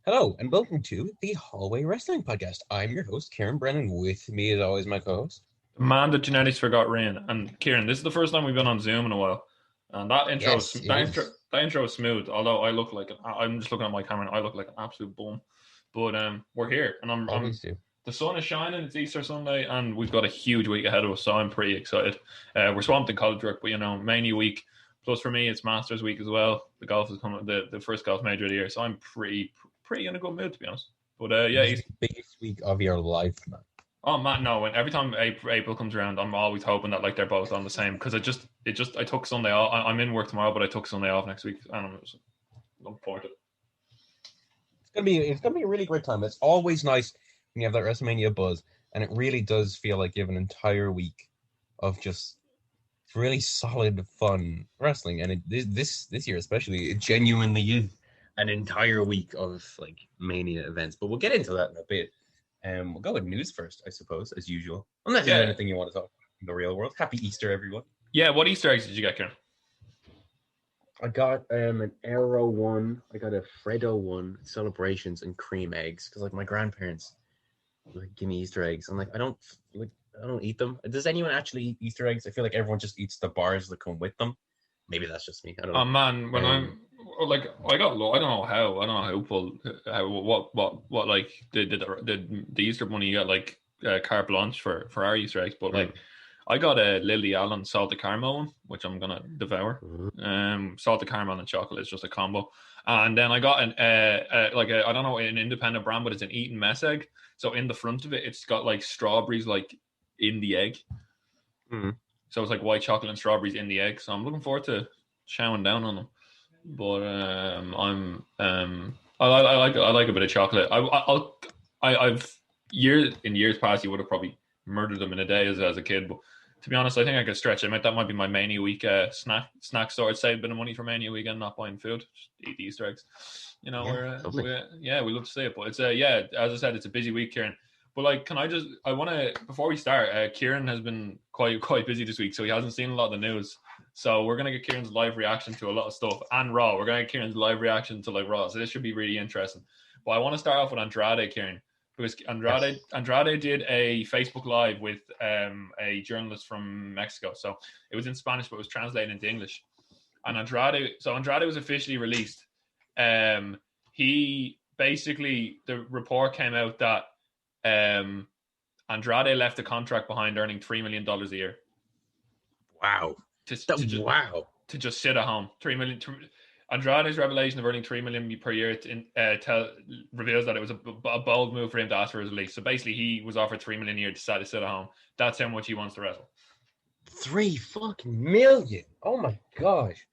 Hello, and welcome to the Hallway Wrestling Podcast. I'm your host, Kieran Brennan. With me, as always, my co-host. Man, the genetics forgot rain. And Kieran, this is the first time we've been on Zoom in a while, and Yes, it is. that intro is smooth. Although I'm just looking at my camera, and I look like an absolute bum. But we're here, and I'm Always do. the sun is shining. It's Easter Sunday, and we've got a huge week ahead of us. So I'm pretty excited. We're swamped in college work, but Mania week. Plus for me, it's Masters week as well. The golf is coming, the first golf major of the year. So I'm pretty in a good mood, to be honest. But The biggest week of your life, man. Oh man, no! And every time April comes around, I'm always hoping that they're both on the same because I took Sunday off. I'm in work tomorrow, but I took Sunday off next week, and I'm just looking forward to it. It's gonna be a really great time. It's always nice when you have that WrestleMania buzz, and it really does feel like you have an entire week of just really solid, fun wrestling. And this year, especially, it genuinely is an entire week of like Mania events. But we'll get into that in a bit. We'll go with news first, I suppose, as usual. Unless there's anything you want to talk about in the real world. Happy Easter, everyone. Yeah, what Easter eggs did you get, Kieran? I got an Arrow one. I got a Freddo one, celebrations and cream eggs. Because like my grandparents like give me Easter eggs. I'm like, I don't eat them. Does anyone actually eat Easter eggs? I feel like everyone just eats the bars that come with them. Maybe that's just me. I don't know. Oh man, when I don't know how people what like the Easter bunny you got like carte blanche for our Easter eggs, but like I got a Lily Allen salted caramel one, which I'm gonna devour. Salted caramel and chocolate is just a combo, and then I got I don't know, an independent brand, but it's an Eton mess egg. So in the front of it, it's got like strawberries like in the egg. So it's like white chocolate and strawberries in the egg. So I'm looking forward to chowing down on them. But I like a bit of chocolate. I've years past you would have probably murdered them in a day as a kid, but to be honest, I think I could stretch it. That might be my Mania week snack store. I'd save a bit of money for Mania weekend, not buying food, just eat the Easter eggs. We love to see it. But it's as I said, it's a busy week, Kieran. But like, I want to, before we start, Kieran has been quite busy this week, so he hasn't seen a lot of the news. So we're gonna get Kieran's live reaction to a lot of stuff, and Raw. We're gonna get Kieran's live reaction to like Raw. So this should be really interesting. But I want to start off with Andrade, Kieran, because Andrade did a Facebook Live with a journalist from Mexico. So it was in Spanish, but it was translated into English. And Andrade was officially released. He basically, the report came out that Andrade left the contract behind, earning $3 million a year. Wow. To just sit at home. $3 million. Andrade's revelation of earning $3 million per year reveals that it was a bold move for him to ask for his release. So basically, he was offered $3 million a year to sit at home. That's how much he wants to wrestle. $3 fucking million. Oh my gosh.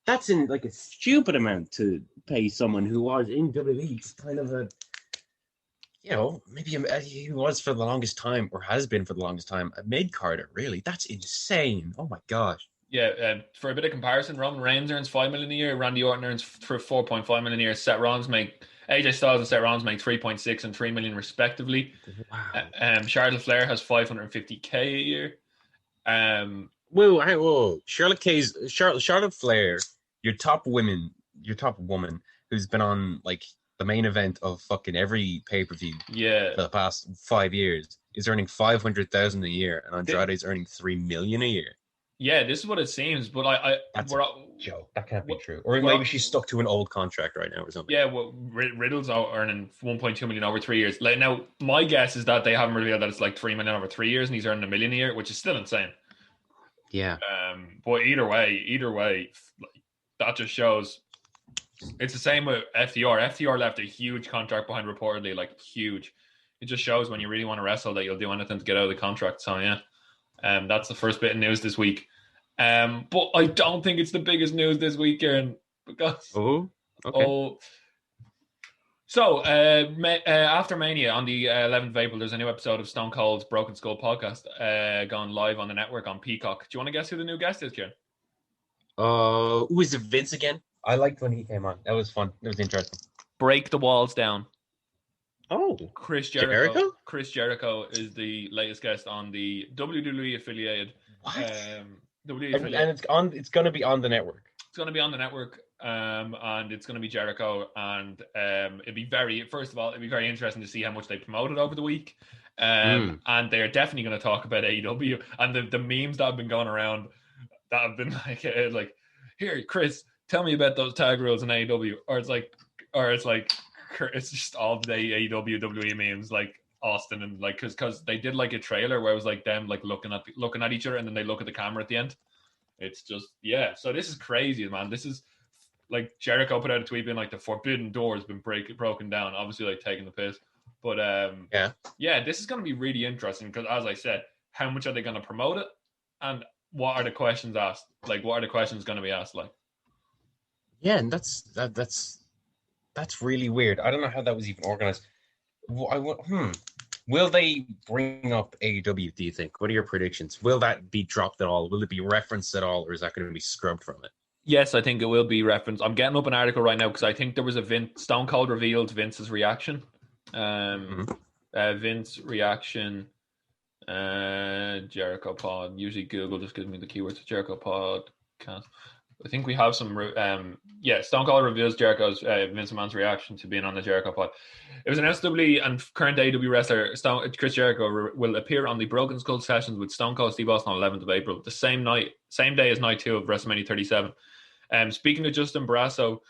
That's in like a stupid amount to pay someone who was in WWE. It's kind of a, maybe he was for the longest time, or has been for the longest time, a mid-carder, really. That's insane. Oh my gosh. Yeah, for a bit of comparison, Roman Reigns earns $5 million a year. Randy Orton earns for $4.5 million a year. AJ Styles and Seth Rollins make 3.6 and $3 million respectively. Wow. Charlotte Flair has $550K a year. Whoa! Charlotte Flair, your top woman who's been on like the main event of fucking every pay-per-view for the past 5 years, is earning $500,000 a year, and Andrade's earning $3 million a year. Yeah, this is what it seems, but that's a joke. That can't be true. Or maybe she's stuck to an old contract right now or something. Yeah, well, Riddle's earning $1.2 million over 3 years. Like, now, my guess is that they haven't revealed that it's like $3 million over 3 years, and he's earning $1 million a year, which is still insane. Yeah. But either way, like, that just shows. It's the same with FTR. FTR left a huge contract behind, reportedly, like huge. It just shows when you really want to wrestle that you'll do anything to get out of the contract. So yeah, that's the first bit of news this week. But I don't think it's the biggest news this week, Aaron, because So after Mania on the 11th of April, there's a new episode of Stone Cold's Broken Skull podcast gone live on the network on Peacock. Do you want to guess who the new guest is, Kieran? Who is it, Vince again? I liked when he came on. That was fun. It was interesting. Break the walls down. Oh, Chris Jericho. Chris Jericho is the latest guest on the WWE affiliated. What? And it's going to be on the network. It's going to be on the network. and it's going to be Jericho, and it'd be very interesting to see how much they promoted over the week. And they're definitely going to talk about AEW and the memes that have been going around that have been like, here, Chris, tell me about those tag rules in AEW, or it's just all the AEW WWE memes, like Austin and like because they did like a trailer where it was like them like looking at each other, and then they look at the camera at the end. It's just so this is crazy, man. This is like Jericho put out a tweet being like the forbidden door has been broken down, obviously like taking the piss. But this is going to be really interesting because, as I said, how much are they going to promote it, and what are the questions asked? Like, what are the questions going to be asked? Like, yeah, and that's really weird. I don't know how that was even organized. Will they bring up AEW? Do you think? What are your predictions? Will that be dropped at all? Will it be referenced at all, or is that going to be scrubbed from it? Yes, I think it will be referenced. I'm getting up an article right now because I think there was a Stone Cold revealed Vince's reaction. Vince reaction, Jericho pod. Usually Google just gives me the keywords. Jericho podcast. I think we have some. Stone Cold reveals Jericho's Vince McMahon's reaction to being on the Jericho pod. It was announced WWE and current AEW wrestler Chris Jericho will appear on the Broken Skull sessions with Stone Cold Steve Austin on 11th of April, the same day as night 2 of WrestleMania 37. Speaking to Justin Barrasso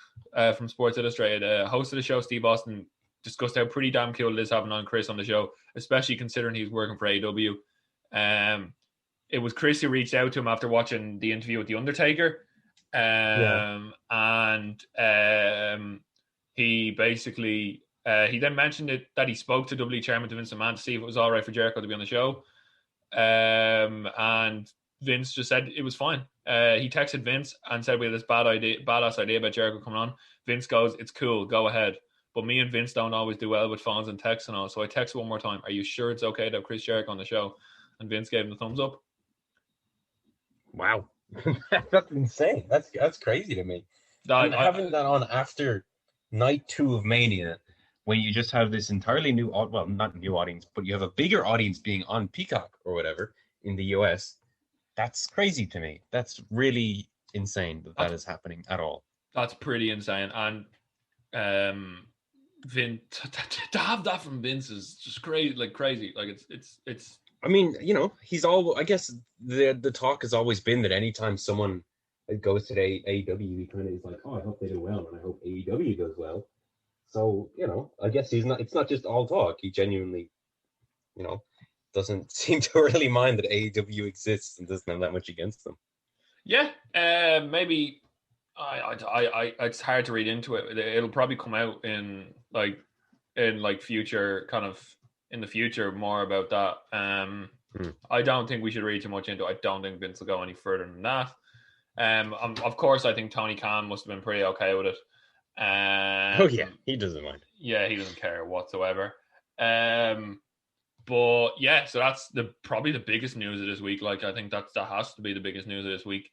from Sports Illustrated, host of the show, Steve Austin discussed how pretty damn cool it is having on Chris on the show, especially considering he was working for AEW. It was Chris who reached out to him after watching the interview with The Undertaker. And he basically he then mentioned that he spoke to WWE Chairman Vince McMahon to see if it was all right for Jericho to be on the show. And Vince just said it was fine. He texted Vince and said we had this badass idea about Jericho coming on. Vince goes, "It's cool, go ahead." But me and Vince don't always do well with phones and texts and all. So I text one more time, "Are you sure it's okay to have Chris Jericho on the show?" And Vince gave him the thumbs up. Wow. That's insane. That's crazy to me. Having that on after night 2 of Mania, when you just have this entirely new, well, not new audience, but you have a bigger audience being on Peacock or whatever in the US, that's crazy to me. That's really insane that is happening at all. That's pretty insane. And Vince, to have that from Vince is just crazy. Like it's. I mean, I guess the talk has always been that anytime someone goes to the AEW, he kind of is like, "Oh, I hope they do well, and I hope AEW does well." So, I guess it's not just all talk. He genuinely, doesn't seem to really mind that AEW exists and doesn't have that much against them. Yeah, maybe it's hard to read into it. It'll probably come out in future kind of. In the future, more about that. I don't think we should read too much into it. I don't think Vince will go any further than that. Of course, I think Tony Khan must have been pretty okay with it. He doesn't mind. Yeah, he doesn't care whatsoever. But yeah, so that's probably the biggest news of this week. Like, I think that has to be the biggest news of this week.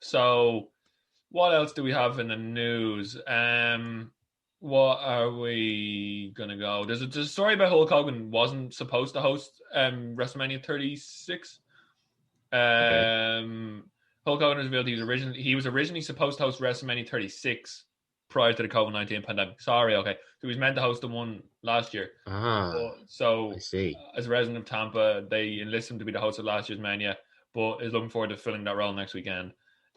So what else do we have in the news? What are we gonna go? There's a story about Hulk Hogan wasn't supposed to host WrestleMania 36. Okay. Hulk Hogan was revealed he was originally supposed to host WrestleMania 36 prior to the COVID-19 pandemic. Sorry, okay. So he was meant to host the one last year. So I see. As a resident of Tampa, they enlisted him to be the host of last year's Mania, but is looking forward to filling that role next weekend.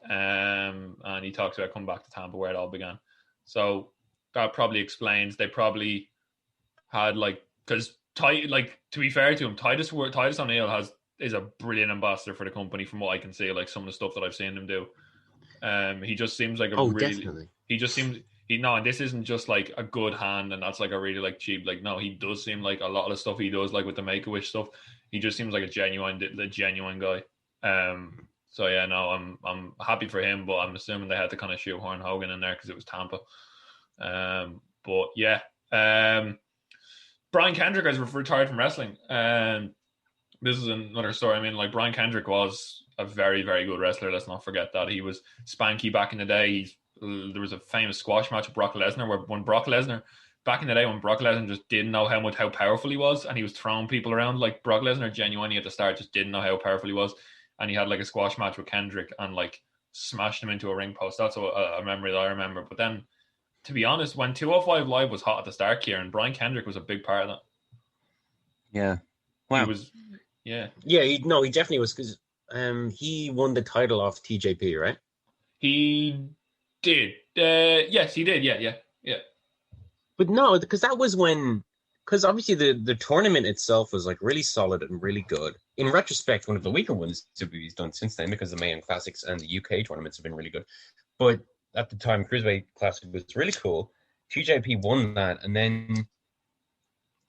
And he talks about coming back to Tampa where it all began. So that probably explains they probably had because to be fair to him, Titus O'Neil is a brilliant ambassador for the company from what I can see. Like some of the stuff that I've seen him do, he just seems like definitely. He just seems and this isn't just like a good hand and that's like a really like cheap no, he does seem like a lot of the stuff he does like with the Make-A-Wish stuff. He just seems like a genuine guy. So yeah, no, I'm happy for him, but I'm assuming they had to kind of shoehorn Hogan in there because it was Tampa. But yeah, Brian Kendrick has retired from wrestling. This is another story. I mean, Brian Kendrick was a very, very good wrestler. Let's not forget that. He was spanky back in the day. There was a famous squash match with Brock Lesnar when Brock Lesnar just didn't know how powerful he was, and he was throwing people around. Like Brock Lesnar genuinely at the start just didn't know how powerful he was, and he had a squash match with Kendrick and smashed him into a ring post. That's a memory that I remember. But then, to be honest, when 205 Live was hot at the start here, and Brian Kendrick was a big part of that. Yeah. He Wow. was, yeah. Yeah, he definitely was, because he won the title off TJP, right? He did. Yes, he did. Yeah. But no, because that was when, because obviously the tournament itself was like really solid and really good. In retrospect, one of the weaker ones WWE's done since then, because the Mayhem Classics and the UK tournaments have been really good. But at the time, Cruiserweight Classic was really cool. TJP won that, and then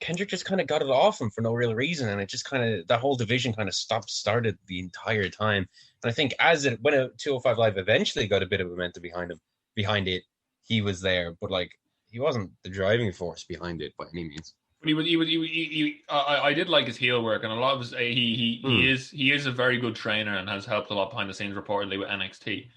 Kendrick just kind of got it off him for no real reason, and it just kind of, that whole division kind of started the entire time. And I think when a 205 Live eventually got a bit of momentum behind it, he was there, but like he wasn't the driving force behind it by any means. But I did like his heel work, and a lot of his, he is a very good trainer and has helped a lot behind the scenes, reportedly, with NXT.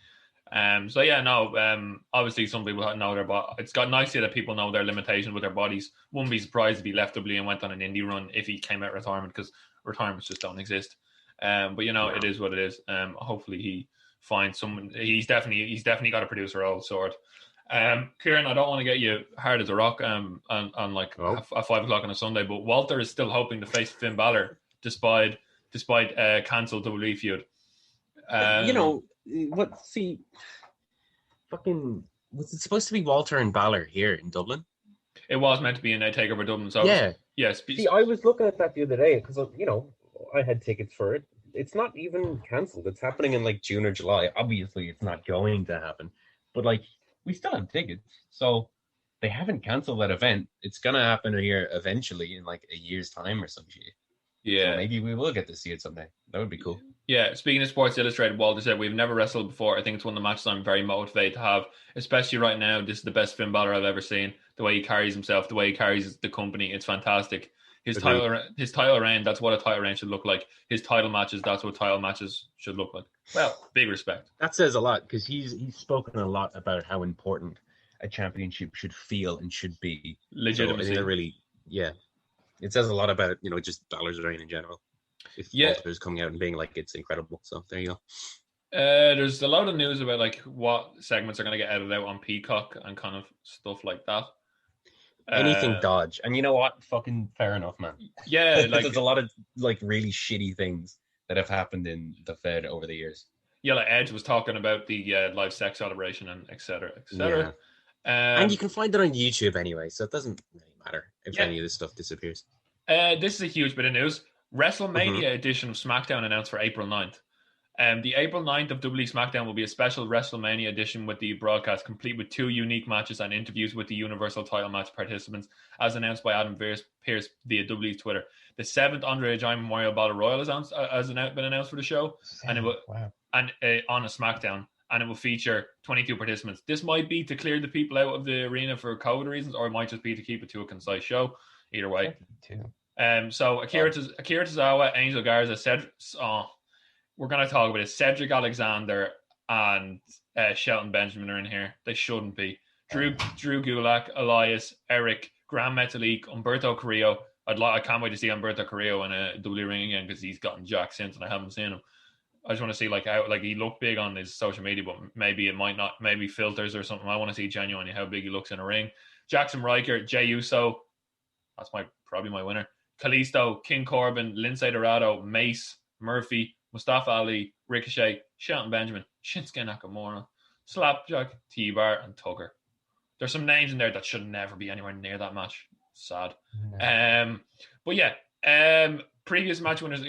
Obviously some people know their body. It's got nice that people know their limitations with their bodies. Wouldn't be surprised if he left WWE and went on an indie run if he came out of retirement, because retirements just don't exist. It is what it is. Hopefully he finds someone. He's definitely got a producer of sort. Kieran, I don't want to get you hard as a rock on like at 5 o'clock on a Sunday, but Walter is still hoping to face Finn Balor despite cancelled WWE feud. Was it supposed to be Walter and Balor here in Dublin? It was meant to be in a Takeover Dublin. So yeah. Yes. See, I was looking at that the other day because I had tickets for it. It's not even cancelled. It's happening in like June or July. Obviously, it's not going to happen, but like we still have tickets, so they haven't cancelled that event. It's gonna happen here eventually in like a year's time or some shit. Yeah, so maybe we will get to see it someday. That would be cool. Yeah, speaking of Sports Illustrated, Walter said, we've never wrestled before. I think it's one of the matches I'm very motivated to have, especially right now. This is the best Finn Balor I've ever seen. The way he carries himself, the way he carries the company, it's fantastic. His title reign, that's what a title reign should look like. His title matches, that's what title matches should look like. Well, big respect. That says a lot, because he's spoken a lot about how important a championship should feel and should be. Legitimacy. So it says a lot about, just Balor's reign in general. If Walter's coming out and being like, it's incredible. So there you go. There's a lot of news about like what segments are going to get edited out on Peacock and kind of stuff like that. Anything Dodge. And you know what? Fucking fair enough, man. Yeah. Like, there's a lot of like really shitty things that have happened in the Fed over the years. Yeah, like Edge was talking about the live sex celebration and et cetera, et cetera. Yeah. And you can find it on YouTube anyway, so it doesn't really matter if any of this stuff disappears. This is a huge bit of news. WrestleMania edition of SmackDown announced for April 9th. The April 9th of WWE SmackDown will be a special WrestleMania edition with the broadcast, complete with 2 unique matches and interviews with the Universal title match participants, as announced by Adam Pearce via WWE's Twitter. The 7th Andrade Giant Memorial Battle Royal has been announced for the show, and it will on a SmackDown, and it will feature 22 participants. This might be to clear the people out of the arena for COVID reasons, or it might just be to keep it to a concise show. Either way. So Akira Tozawa, Angel Garza, we're going to talk about it. Cedric Alexander and Shelton Benjamin are in here. They shouldn't be. Drew Gulak, Elias, Eric, Gran Metalik, Humberto Carrillo. I can't wait to see Humberto Carrillo in a WWE ring again, because he's gotten jacked since and I haven't seen him. I just want to see how he looked big on his social media, but maybe it might not, maybe filters or something. I want to see genuinely how big he looks in a ring. Jackson Riker, Jey Uso, that's probably my winner. Kalisto, King Corbin, Lindsay Dorado, Mace, Murphy, Mustafa Ali, Ricochet, Shelton Benjamin, Shinsuke Nakamura, Slapjack, T-Bar, and Tucker. There's some names in there that should never be anywhere near that match. Sad. No. Previous match winners,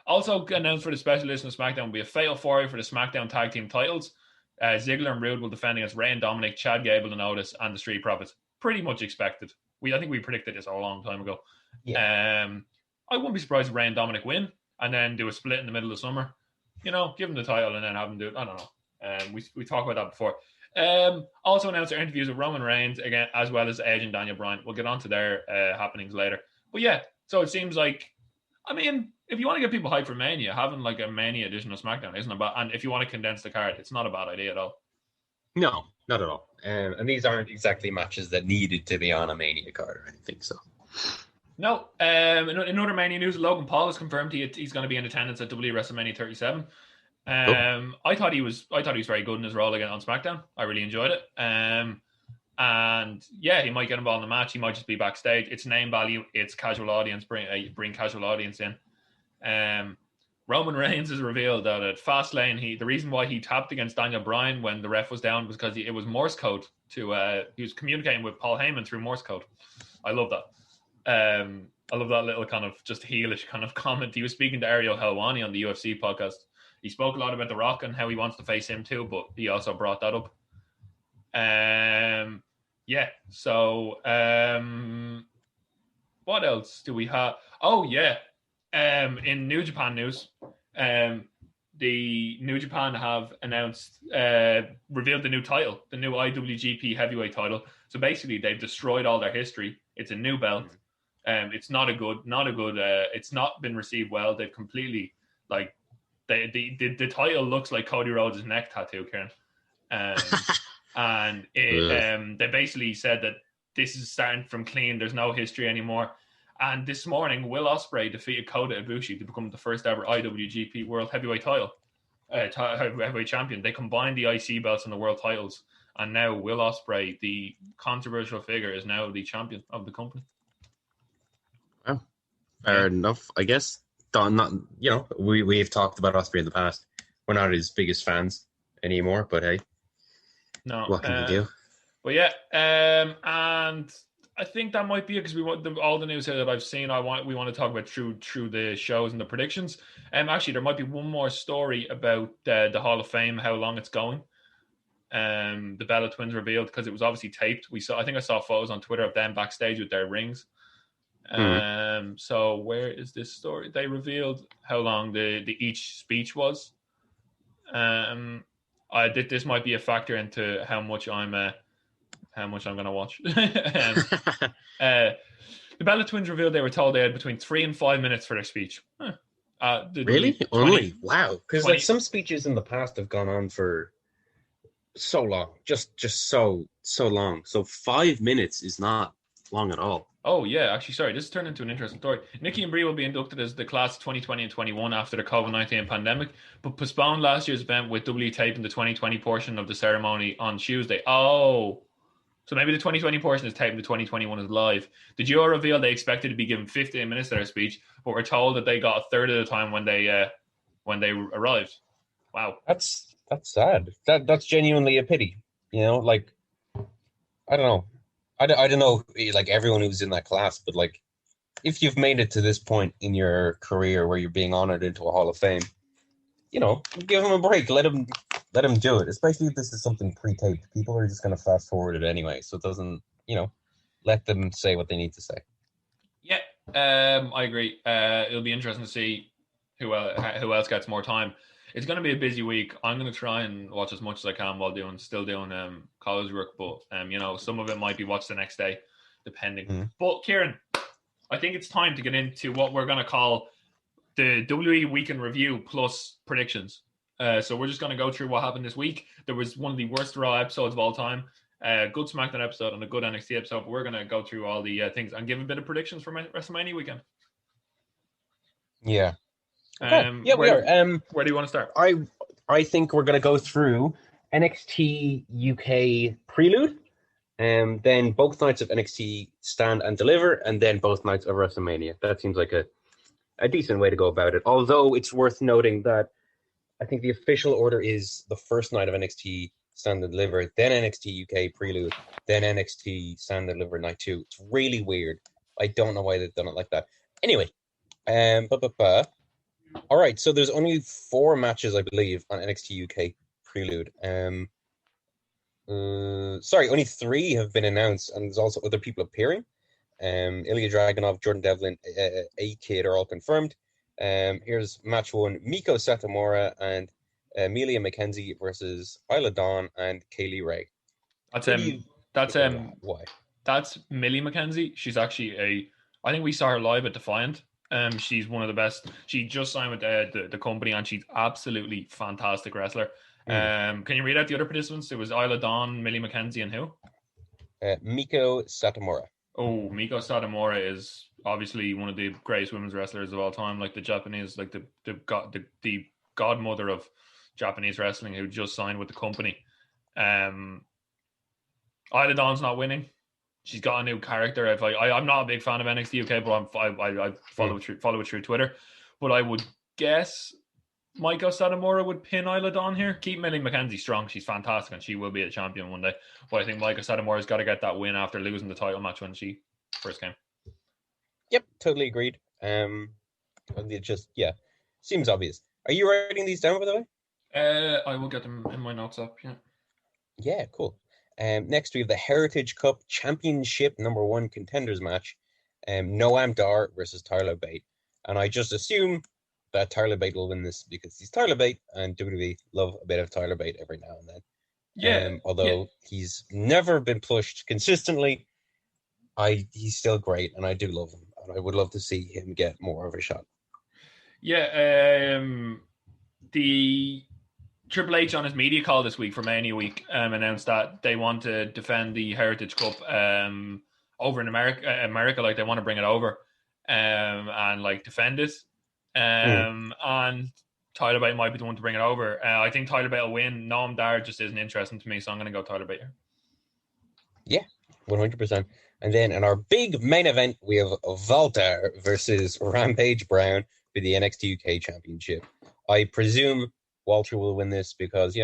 Also announced for the special edition of SmackDown will be a fatal 4-way for the SmackDown Tag Team titles. Ziggler and Rude will defend against Rey and Dominic, Chad Gable and Otis, and the Street Profits. Pretty much expected. I think we predicted this a long time ago. Yeah. I wouldn't be surprised if Rey and Dominic win and then do a split in the middle of summer. Give them the title and then have them do it. I don't know. We talked about that before. Also announced their interviews with Roman Reigns again, as well as Edge and Daniel Bryan. We'll get on to their happenings later. But yeah, so it seems like, if you want to get people hyped for Mania, having like a Mania edition of SmackDown isn't a bad, and if you want to condense the card, it's not a bad idea at all. No, not at all. And these aren't exactly matches that needed to be on a Mania card or anything, so. No. In other Mania news, Logan Paul has confirmed he's going to be in attendance at WWE WrestleMania 37. I thought he was very good in his role again on SmackDown. I really enjoyed it. And yeah, he might get involved in the match. He might just be backstage. It's name value. It's casual audience. Bring casual audience in. Roman Reigns has revealed that at Fastlane, the reason why he tapped against Daniel Bryan when the ref was down was because it was Morse code he was communicating with Paul Heyman through Morse code. I love that. I love that little kind of just heelish kind of comment. He was speaking to Ariel Helwani on the UFC podcast. He spoke a lot about The Rock and how he wants to face him too, but he also brought that up. Yeah. So, what else do we have? Oh yeah. In New Japan news, the New Japan have announced, revealed the new title, the new IWGP Heavyweight title. So basically, they've destroyed all their history. It's a new belt. It's not a good. It's not been received well. They've completely the title looks like Cody Rhodes' neck tattoo, Kieran. And they basically said that this is starting from clean. There's no history anymore. And this morning, Will Ospreay defeated Kota Ibushi to become the first ever IWGP World Heavyweight Heavyweight Champion. They combined the IC belts and the world titles. And now Will Ospreay, the controversial figure, is now the champion of the company. Well, fair enough, I guess. We've talked about Ospreay in the past. We're not his biggest fans anymore, but hey. No, what can you do? But yeah, and I think that might be it because we want all the news here that I've seen. We want to talk about through the shows and the predictions. Actually, there might be one more story about the Hall of Fame, how long it's going. The Bella Twins revealed because it was obviously taped. I think I saw photos on Twitter of them backstage with their rings. So where is this story? They revealed how long the each speech was. This might be a factor into how much I'm going to watch. The Bella Twins revealed they were told they had between 3 and 5 minutes for their speech. Really? Only? Wow. Because some speeches in the past have gone on for so long, just so long. So 5 minutes is not long at all. Oh, yeah. Actually, sorry. This turned into an interesting story. Nikki and Brie will be inducted as the class of 2020 and 21 after the COVID-19 pandemic, but postponed last year's event with W taping the 2020 portion of the ceremony on Tuesday. Oh, so maybe the 2020 portion is taped, the 2021 is live. The duo revealed they expected to be given 15 minutes of their speech, but were told that they got a third of the time when they arrived. Wow. That's sad. That's genuinely a pity. I don't know. I don't know, like, everyone who's in that class, but, like, if you've made it to this point in your career where you're being honored into a Hall of Fame, give them a break. Let them do it, especially if this is something pre-taped. People are just going to fast forward it anyway, so it doesn't, let them say what they need to say. Yeah, I agree. It'll be interesting to see who else gets more time. It's going to be a busy week. I'm going to try and watch as much as I can while still doing college work. But, some of it might be watched the next day, depending. Mm-hmm. But, Kieran, I think it's time to get into what we're going to call the WWE Week in Review plus predictions. So we're just going to go through what happened this week. There was one of the worst Raw episodes of all time. A good SmackDown episode and a good NXT episode. But we're going to go through all the things and give a bit of predictions for WrestleMania weekend. Yeah. Okay. We are. Where do you want to start? I think we're going to go through NXT UK Prelude, and then both nights of NXT Stand and Deliver, and then both nights of WrestleMania. That seems like a decent way to go about it. Although it's worth noting that I think the official order is the first night of NXT Stand and Deliver, then NXT UK Prelude, then NXT Stand and Deliver night 2. It's really weird. I don't know why they've done it like that. Anyway, all right, so there's only 4 matches, I believe, on NXT UK Prelude. Only 3 have been announced, and there's also other people appearing. Ilya Dragunov, Jordan Devlin, A-Kid are all confirmed. Here's match 1, Miko Satomura and Amelia McKenzie versus Isla Dawn and Kaylee Ray. Why? That's Millie McKenzie. She's actually I think we saw her live at Defiant. She's one of the best. She just signed with the company, and she's absolutely fantastic wrestler. Can you read out the other participants? It was Isla Dawn, Millie McKenzie, and who? Miko Satomura. Oh, Miko Satomura is obviously one of the greatest women's wrestlers of all time, like the Japanese, like the godmother of Japanese wrestling who just signed with the company. Isla Dawn's not winning. She's got a new character. I'm not a big fan of NXT UK, but I follow it through Twitter. But I would guess Maiko Satomura would pin Isla Dawn here. Keep Millie McKenzie strong. She's fantastic, and she will be a champion one day. But I think Maiko Satomura's got to get that win after losing the title match when she first came. Yep, totally agreed. It just seems obvious. Are you writing these down, by the way? I will get them in my notes up. Yeah. Yeah, cool. Next we have the Heritage Cup Championship #1 contenders match. Noam Dar versus Tyler Bate, and I just assume that Tyler Bate will win this because he's Tyler Bate, and WWE love a bit of Tyler Bate every now and then. Yeah. Although he's never been pushed consistently, he's still great, and I do love him, and I would love to see him get more of a shot. Yeah. The Triple H on his media call this week for Mania Week announced that they want to defend the Heritage Cup over in America, like they want to bring it over and like defend it. And Tyler Bate might be the one to bring it over. I think Tyler Bate will win. Noam Dar just isn't interesting to me, so I'm going to go Tyler Bate here. Yeah, 100%. And then in our big main event, we have Walter versus Rampage Brown for the NXT UK Championship. I presume Walter will win this because,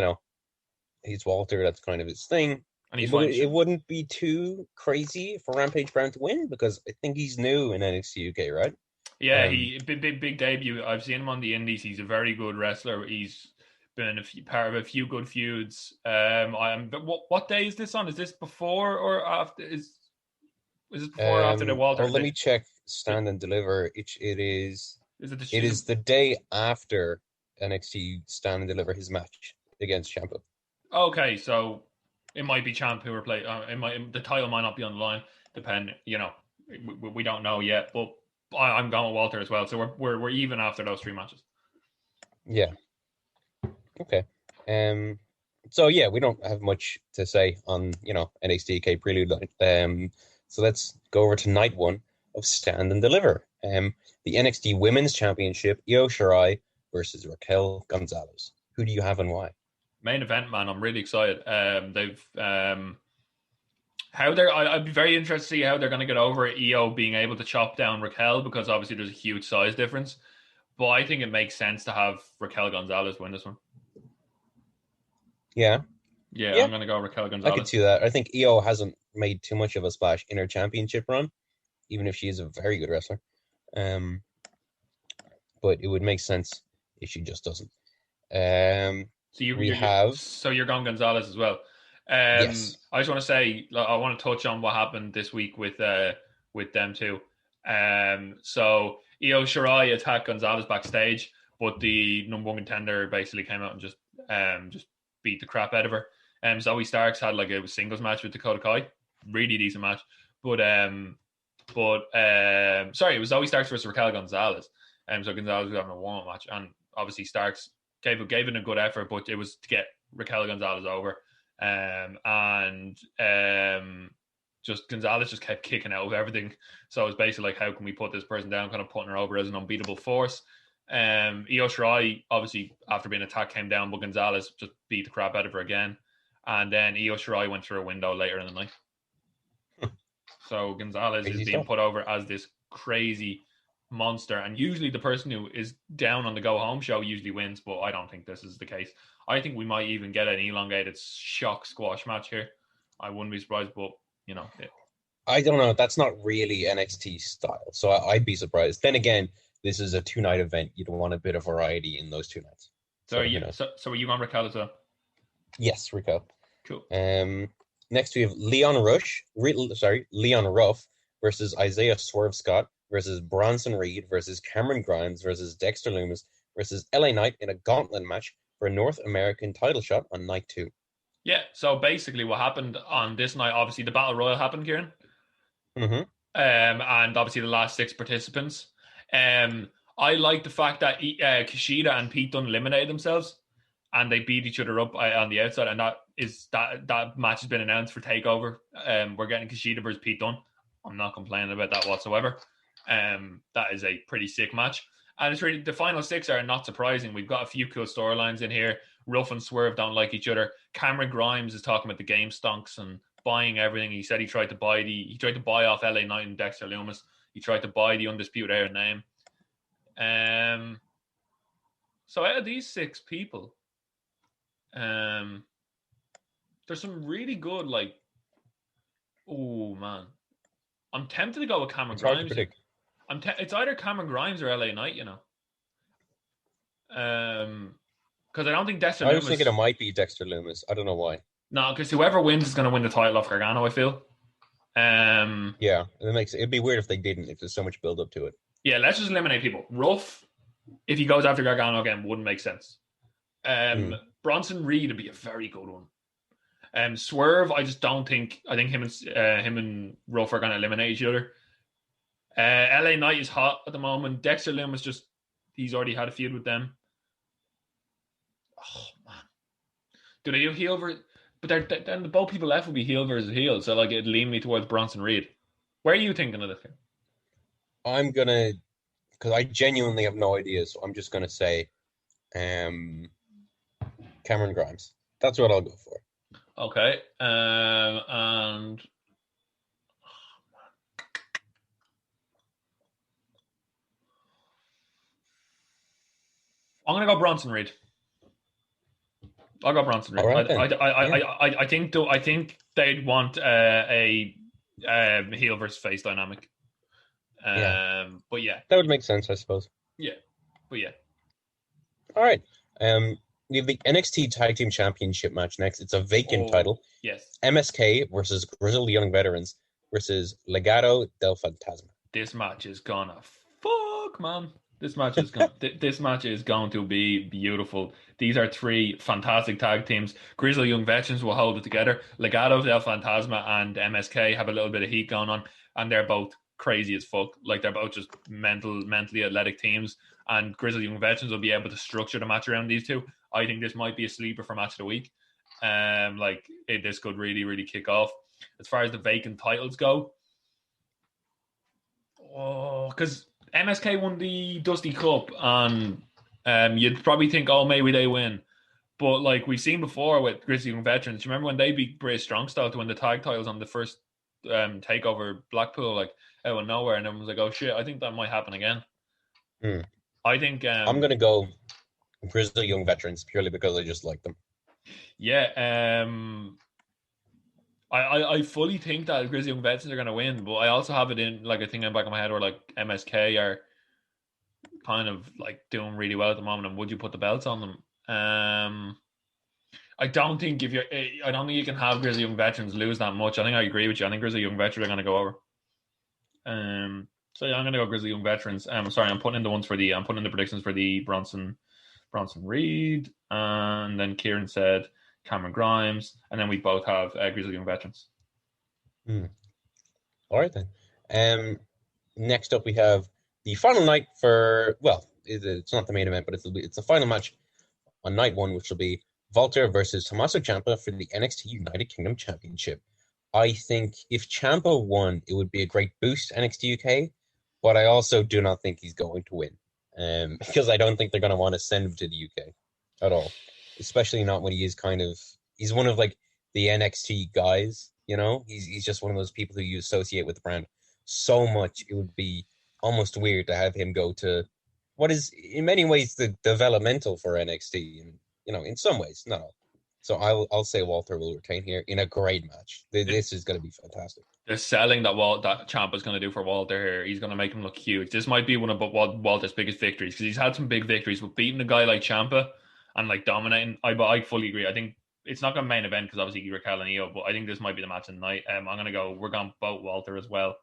he's Walter. That's kind of his thing. And it wouldn't be too crazy for Rampage Brown to win because I think he's new in NXT UK, right? Yeah, he big debut. I've seen him on the Indies. He's a very good wrestler. He's been part of a few good feuds. What day is this on? Is this before or after? Is it before or after the Walter? Let me check. Stand and Deliver. It is. Is it It is the day after NXT Stand and Deliver his match against Ciampa. Okay, so it might be Ciampa who replaced. The title might not be on the line. Depending, we don't know yet. But I'm going with Walter as well. So we're even after those 3 matches. Yeah. Okay. So yeah, we don't have much to say on NXT UK Prelude. So let's go over to night 1 of Stand and Deliver. The NXT Women's Championship, Io Shirai versus Raquel Gonzalez. Who do you have and why? Main event, man. I'm really excited. They've I'd be very interested to see how they're going to get over Io being able to chop down Raquel, because obviously there's a huge size difference. But I think it makes sense to have Raquel Gonzalez win this one. Yeah, I'm going to go Raquel Gonzalez. I could see that. I think Io hasn't made too much of a splash in her championship run, even if she is a very good wrestler. But it would make sense if she just doesn't. So you're going Gonzalez as well. Yes. I just want to say, I want to touch on what happened this week with them too. So Io Shirai attacked Gonzalez backstage, but the #1 contender basically came out and just beat the crap out of her. Zoe Starks had like a singles match with Dakota Kai, really decent match. But sorry, it was Zoe Starks versus Raquel Gonzalez. So Gonzalez was having a warm-up match, and obviously Starks gave it a good effort, but it was to get Raquel Gonzalez over. Just Gonzalez just kept kicking out of everything. So it was basically like, how can we put this person down, kind of putting her over as an unbeatable force. Io Shirai, obviously, after being attacked, came down, but Gonzalez just beat the crap out of her again. And then Io Shirai went through a window later in the night. So Gonzalez is being put over as this crazy monster. And usually the person who is down on the go-home show usually wins, but I don't think this is the case. I think we might even get an elongated shock squash match here. I wouldn't be surprised, but, I don't know. That's not really NXT style, so I'd be surprised. Then again, this is a 2-night event. You'd want a bit of variety in those 2 nights. So are you on Raquel as well? Yes, Raquel. Cool. Next we have Leon Ruff versus Isaiah Swerve Scott versus Bronson Reed versus Cameron Grimes versus Dexter Lumis versus LA Knight in a gauntlet match for a North American title shot on night 2. Yeah, so basically what happened on this night, obviously the Battle Royal happened, Kieran. Mm-hmm. And obviously the last 6 participants. I like the fact that Kushida and Pete Dunne eliminated themselves and they beat each other up on the outside, and that match has been announced for TakeOver. We're getting Kushida versus Pete Dunne. I'm not complaining about that whatsoever. That is a pretty sick match. And it's really, the final 6 are not surprising. We've got a few cool storylines in here. Ruff and Swerve don't like each other. Cameron Grimes is talking about the game stonks and buying everything. He said he tried to buy off LA Knight and Dexter Lumis. He tried to buy the Undisputed Era name. So out of these 6 people, there's some really good, like, oh man, I'm tempted to go with Cameron Grimes. Hard to predict. It's either Cameron Grimes or LA Knight, because I don't think Dexter Lumis... I was thinking it might be Dexter Lumis. I don't know why. No, because whoever wins is going to win the title off Gargano, I feel. Yeah, it'd be weird if they didn't, if there's so much build up to it. Yeah, let's just eliminate people. Ruff, if he goes after Gargano again, wouldn't make sense. Bronson Reed would be a very good one. Swerve, I just don't think... I think him and Ruff are going to eliminate each other. LA Knight is hot at the moment. Dexter Lumis he's already had a feud with them. Oh, man. Do they do heel versus... But then both people left would be heel versus heel. So, like, it'd lean me towards Bronson Reed. Where are you thinking of this thing? I'm going to... Because I genuinely have no idea, so I'm just going to say Cameron Grimes. That's what I'll go for. Okay. And... I'm going to go Bronson Reed. I'll go Bronson Reed. Right, I think they'd want a heel versus face dynamic. But yeah, that would make sense, I suppose. Yeah, but yeah. All right. We have the NXT Tag Team Championship match next. It's a vacant title. Yes. MSK versus Grizzled Young Veterans versus Legado del Fantasma. This match is gonna fuck, man. This match is going to be beautiful. These are 3 fantastic tag teams. Grizzled Young Veterans will hold it together. Legado del Fantasma and MSK have a little bit of heat going on, and they're both crazy as fuck. Like, they're both just mentally athletic teams, and Grizzled Young Veterans will be able to structure the match around these 2. I think this might be a sleeper for match of the week. This could really, really kick off. As far as the vacant titles go, because MSK won the Dusty Cup, and you'd probably think, maybe they win. But, like, we've seen before with Grizzled Young Veterans, you remember when they beat British Strong Style to win the tag titles on the first takeover Blackpool, like, out of nowhere, and everyone was like, oh shit, I think that might happen again. I think I'm going to go Grizzled Young Veterans purely because I just like them. Yeah, I fully think that Grizzled Young Veterans are going to win, but I also have it in, like, a thing in the back of my head where, like, MSK are kind of, like, doing really well at the moment, and would you put the belts on them? I don't think you can have Grizzled Young Veterans lose that much. I think I agree with you. I think Grizzled Young Veterans are going to go over. So yeah, I'm going to go Grizzled Young Veterans. Sorry, I'm putting in the predictions for the Bronson Reed, and then Kieran said Cameron Grimes, and then we both have Grizzled Young Veterans. All right then. Next up we have the final night for, it's not the main event, but it's the final match on night 1, which will be Walter versus Tommaso Ciampa for the NXT United Kingdom Championship. I think if Ciampa won, it would be a great boost to NXT UK, but I also do not think he's going to win, because I don't think they're going to want to send him to the UK at all, especially not when he's one of, like, the NXT guys, he's just one of those people who you associate with the brand so much. It would be almost weird to have him go to what is in many ways the developmental for NXT, and in some ways, not all. So I'll say Walter will retain here in a great match. This is going to be fantastic. The selling that Ciampa's going to do for Walter here, he's going to make him look huge. This might be one of Walter's biggest victories, because he's had some big victories, but beating a guy like Ciampa and, like, dominating, I fully agree. I think it's not going to main event because obviously Raquel and Io, but I think this might be the match of the night. We're going to vote Walter as well.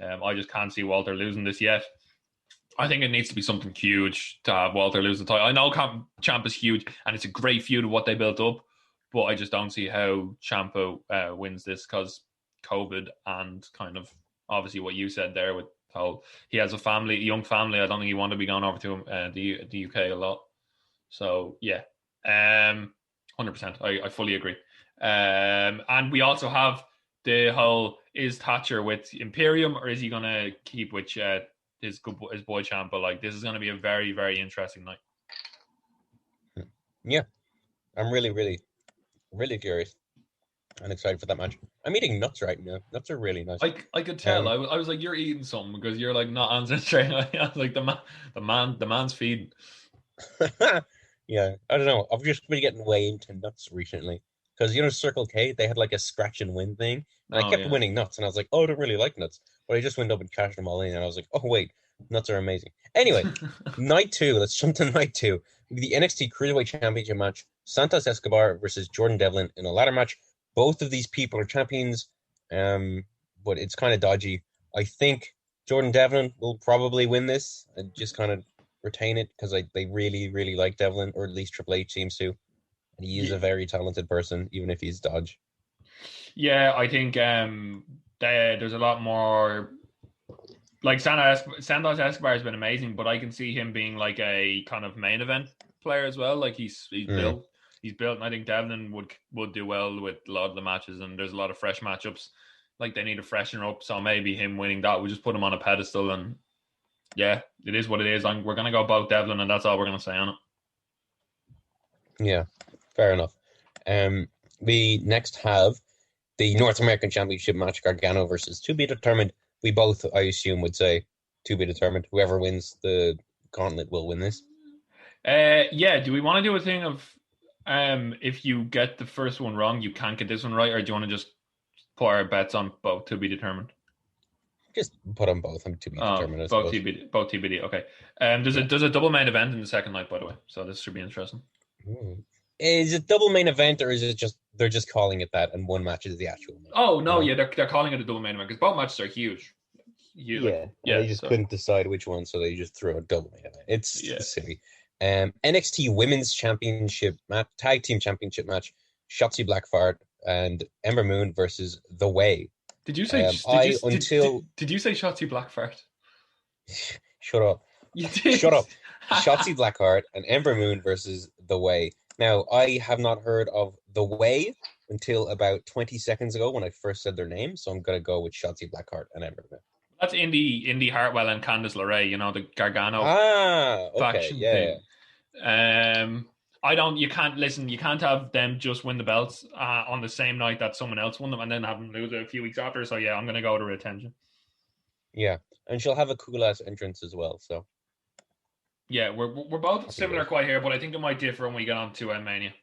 I just can't see Walter losing this yet. I think it needs to be something huge to have Walter lose the title. I know Ciampa's huge, and it's a great feud of what they built up, but I just don't see how Ciampa wins this, because COVID and kind of obviously what you said there with how he has a young family. I don't think he want to be going over to the UK a lot. So yeah, 100%. I fully agree. And we also have the whole, is Thatcher with Imperium, or is he going to keep with his boy Ciampa? Like, this is going to be a very, very interesting night. Yeah. I'm really, really, really curious and excited for that match. I'm eating nuts right now. Nuts are really nice. I could tell. Um, I was like, you're eating something because you're like not answering straight. I was like, the man's feeding. yeah, I don't know. I've just been getting way into nuts recently because Circle K they had like a scratch and win thing, and I Oh kept yeah. winning nuts, and I was like, oh, I don't really like nuts, but I just went up and cashed them all in, and I was like, oh wait, nuts are amazing. Anyway, night two. Let's jump to night two. The NXT Cruiserweight Championship match: Santos Escobar versus Jordan Devlin in a ladder match. Both of these people are champions, but it's kind of dodgy. I think Jordan Devlin will probably win this and just kind of retain it because they really, really like Devlin, or at least Triple H seems to. And he is a very talented person, even if he's dodge. Yeah, I think there's a lot more. Like Santos Escobar has been amazing, but I can see him being like a kind of main event player as well. Like he's built, and I think Devlin would do well with a lot of the matches. And there's a lot of fresh matchups. Like they need to freshen up, so maybe him winning that would just put him on a pedestal. And yeah, it is what it is. We're gonna go about Devlin, and that's all we're gonna say on it. Yeah, fair enough. We next have the North American Championship match: Gargano versus To Be Determined. We both, I assume, would say To Be Determined. Whoever wins the gauntlet will win this. Yeah. Do we want to do a thing of if you get the first one wrong, you can't get this one right, or do you want to just put our bets on both To Be Determined? Just put them both on To Be Determined. Both TBD. Okay. There's a double main event in the second night, by the way, so this should be interesting. Is it double main event, or is it just they're just calling it that, and one match is the actual match? Oh no, yeah, they're calling it a double main event because both matches are huge. Yeah, they just couldn't decide which one, so they just threw a double main event. It's silly. NXT Women's Championship Tag Team Championship match: Shotzi Blackheart and Ember Moon versus The Way. Did you say? Did you say Shotzi Blackheart? Shut up. You did. Shut up. Shotzi Blackheart and Ember Moon versus The Way. Now, I have not heard of The Way until about 20 seconds ago when I first said their name, so I'm going to go with Shotzi Blackheart and Ember Moon. That's Indy Hartwell and Candice LeRae, the Gargano faction thing. You can't have them just win the belts on the same night that someone else won them and then have them lose it a few weeks after. So yeah, I'm going to go to retention. Yeah, and she'll have a cool ass entrance as well, so. Yeah, we're both similar quite here, but I think it might differ when we get on to Mania.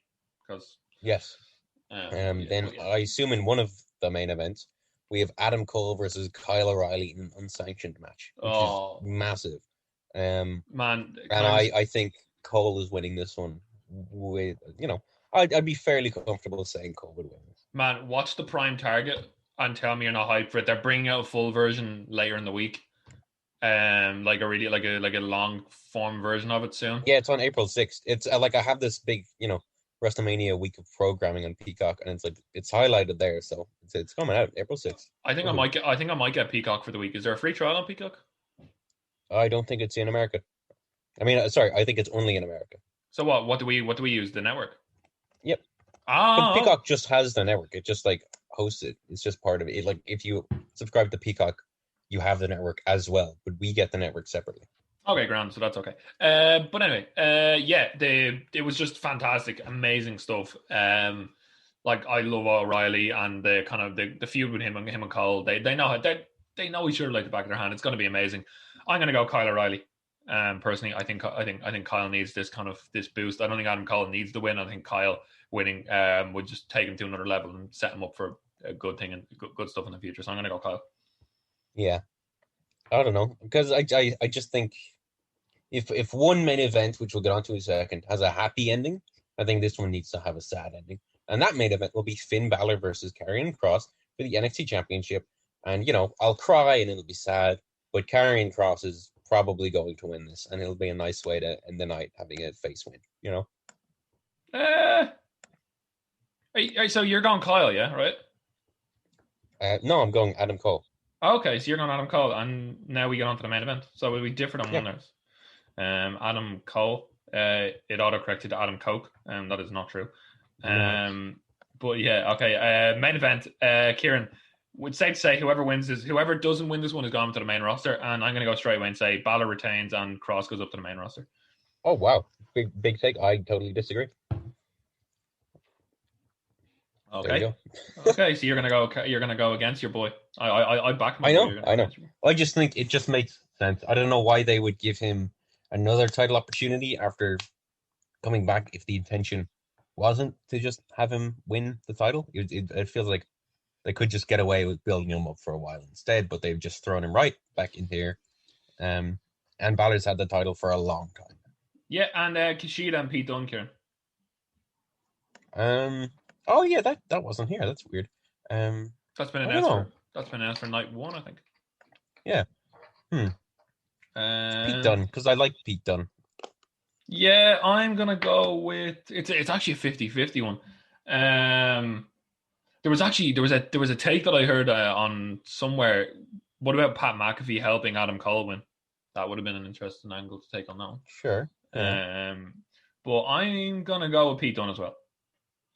Yes. Then I assume in one of the main events, we have Adam Cole versus Kyle O'Reilly in an unsanctioned match, which is massive. Man, and I think Cole is winning this one with, I'd be fairly comfortable saying Cole would win this. Man, watch the Prime Target and tell me you're not hyped for it. They're bringing out a full version later in the week. Like a long form version of it soon. Yeah, it's on April 6th. It's I have this big, WrestleMania week of programming on Peacock, and it's highlighted there, so it's coming out April 6th. I think I might get Peacock for the week. Is there a free trial on Peacock? I don't think it's in America. I mean, sorry, I think it's only in America. So what do we use? The network? Yep. But Peacock just has the network. It just hosts it. It's just part of it. Like if you subscribe to Peacock, you have the network as well, but we get the network separately. Okay, grand. So that's okay. But anyway, it was just fantastic, amazing stuff. I love O'Reilly and the kind of the feud with him and Cole. They know each other like the back of their hand. It's going to be amazing. I'm going to go Kyle O'Reilly. Personally, I think Kyle needs this boost. I don't think Adam Cole needs the win. I think Kyle winning would just take him to another level and set him up for a good thing and good stuff in the future. So I'm going to go Kyle. Yeah, I don't know, because I just think if one main event, which we'll get onto in a second, has a happy ending, I think this one needs to have a sad ending, and that main event will be Finn Balor versus Karrion Kross for the NXT Championship. And I'll cry and it'll be sad, but Karrion Kross is probably going to win this, and it'll be a nice way to end the night having a face win. So you're going Kyle, yeah, right? No, I'm going Adam Cole. Okay, so you're going Adam Cole, and now we get on to the main event. So we'll be different on winners. Adam Cole, it auto-corrected to Adam Coke, and that is not true. But yeah, okay. Main event, Kieran, it's safe to say whoever doesn't win this one is gone to the main roster, and I'm going to go straight away and say Balor retains and Cross goes up to the main roster. Oh, wow. Big take. I totally disagree. There you Okay. go. Okay, so you're gonna go against your boy. I back my I boy. know, You're gonna I go know. against your boy. I just think it just makes sense. I don't know why they would give him another title opportunity after coming back if the intention wasn't to just have him win the title. It feels like they could just get away with building him up for a while instead, but they've just thrown him right back in here. And Balor's had the title for a long time. Yeah, and Kushida and Pete Dunne, Kieran. Oh yeah, that wasn't here. That's weird. That's been I don't know. announced for night 1, I think. Yeah. Pete Dunne, because I like Pete Dunne. Yeah, I'm gonna go with it's actually a 50-50 one. There was a take that I heard on somewhere. What about Pat McAfee helping Adam Cole win? That would have been an interesting angle to take on that one. Sure. Yeah. But I'm gonna go with Pete Dunne as well.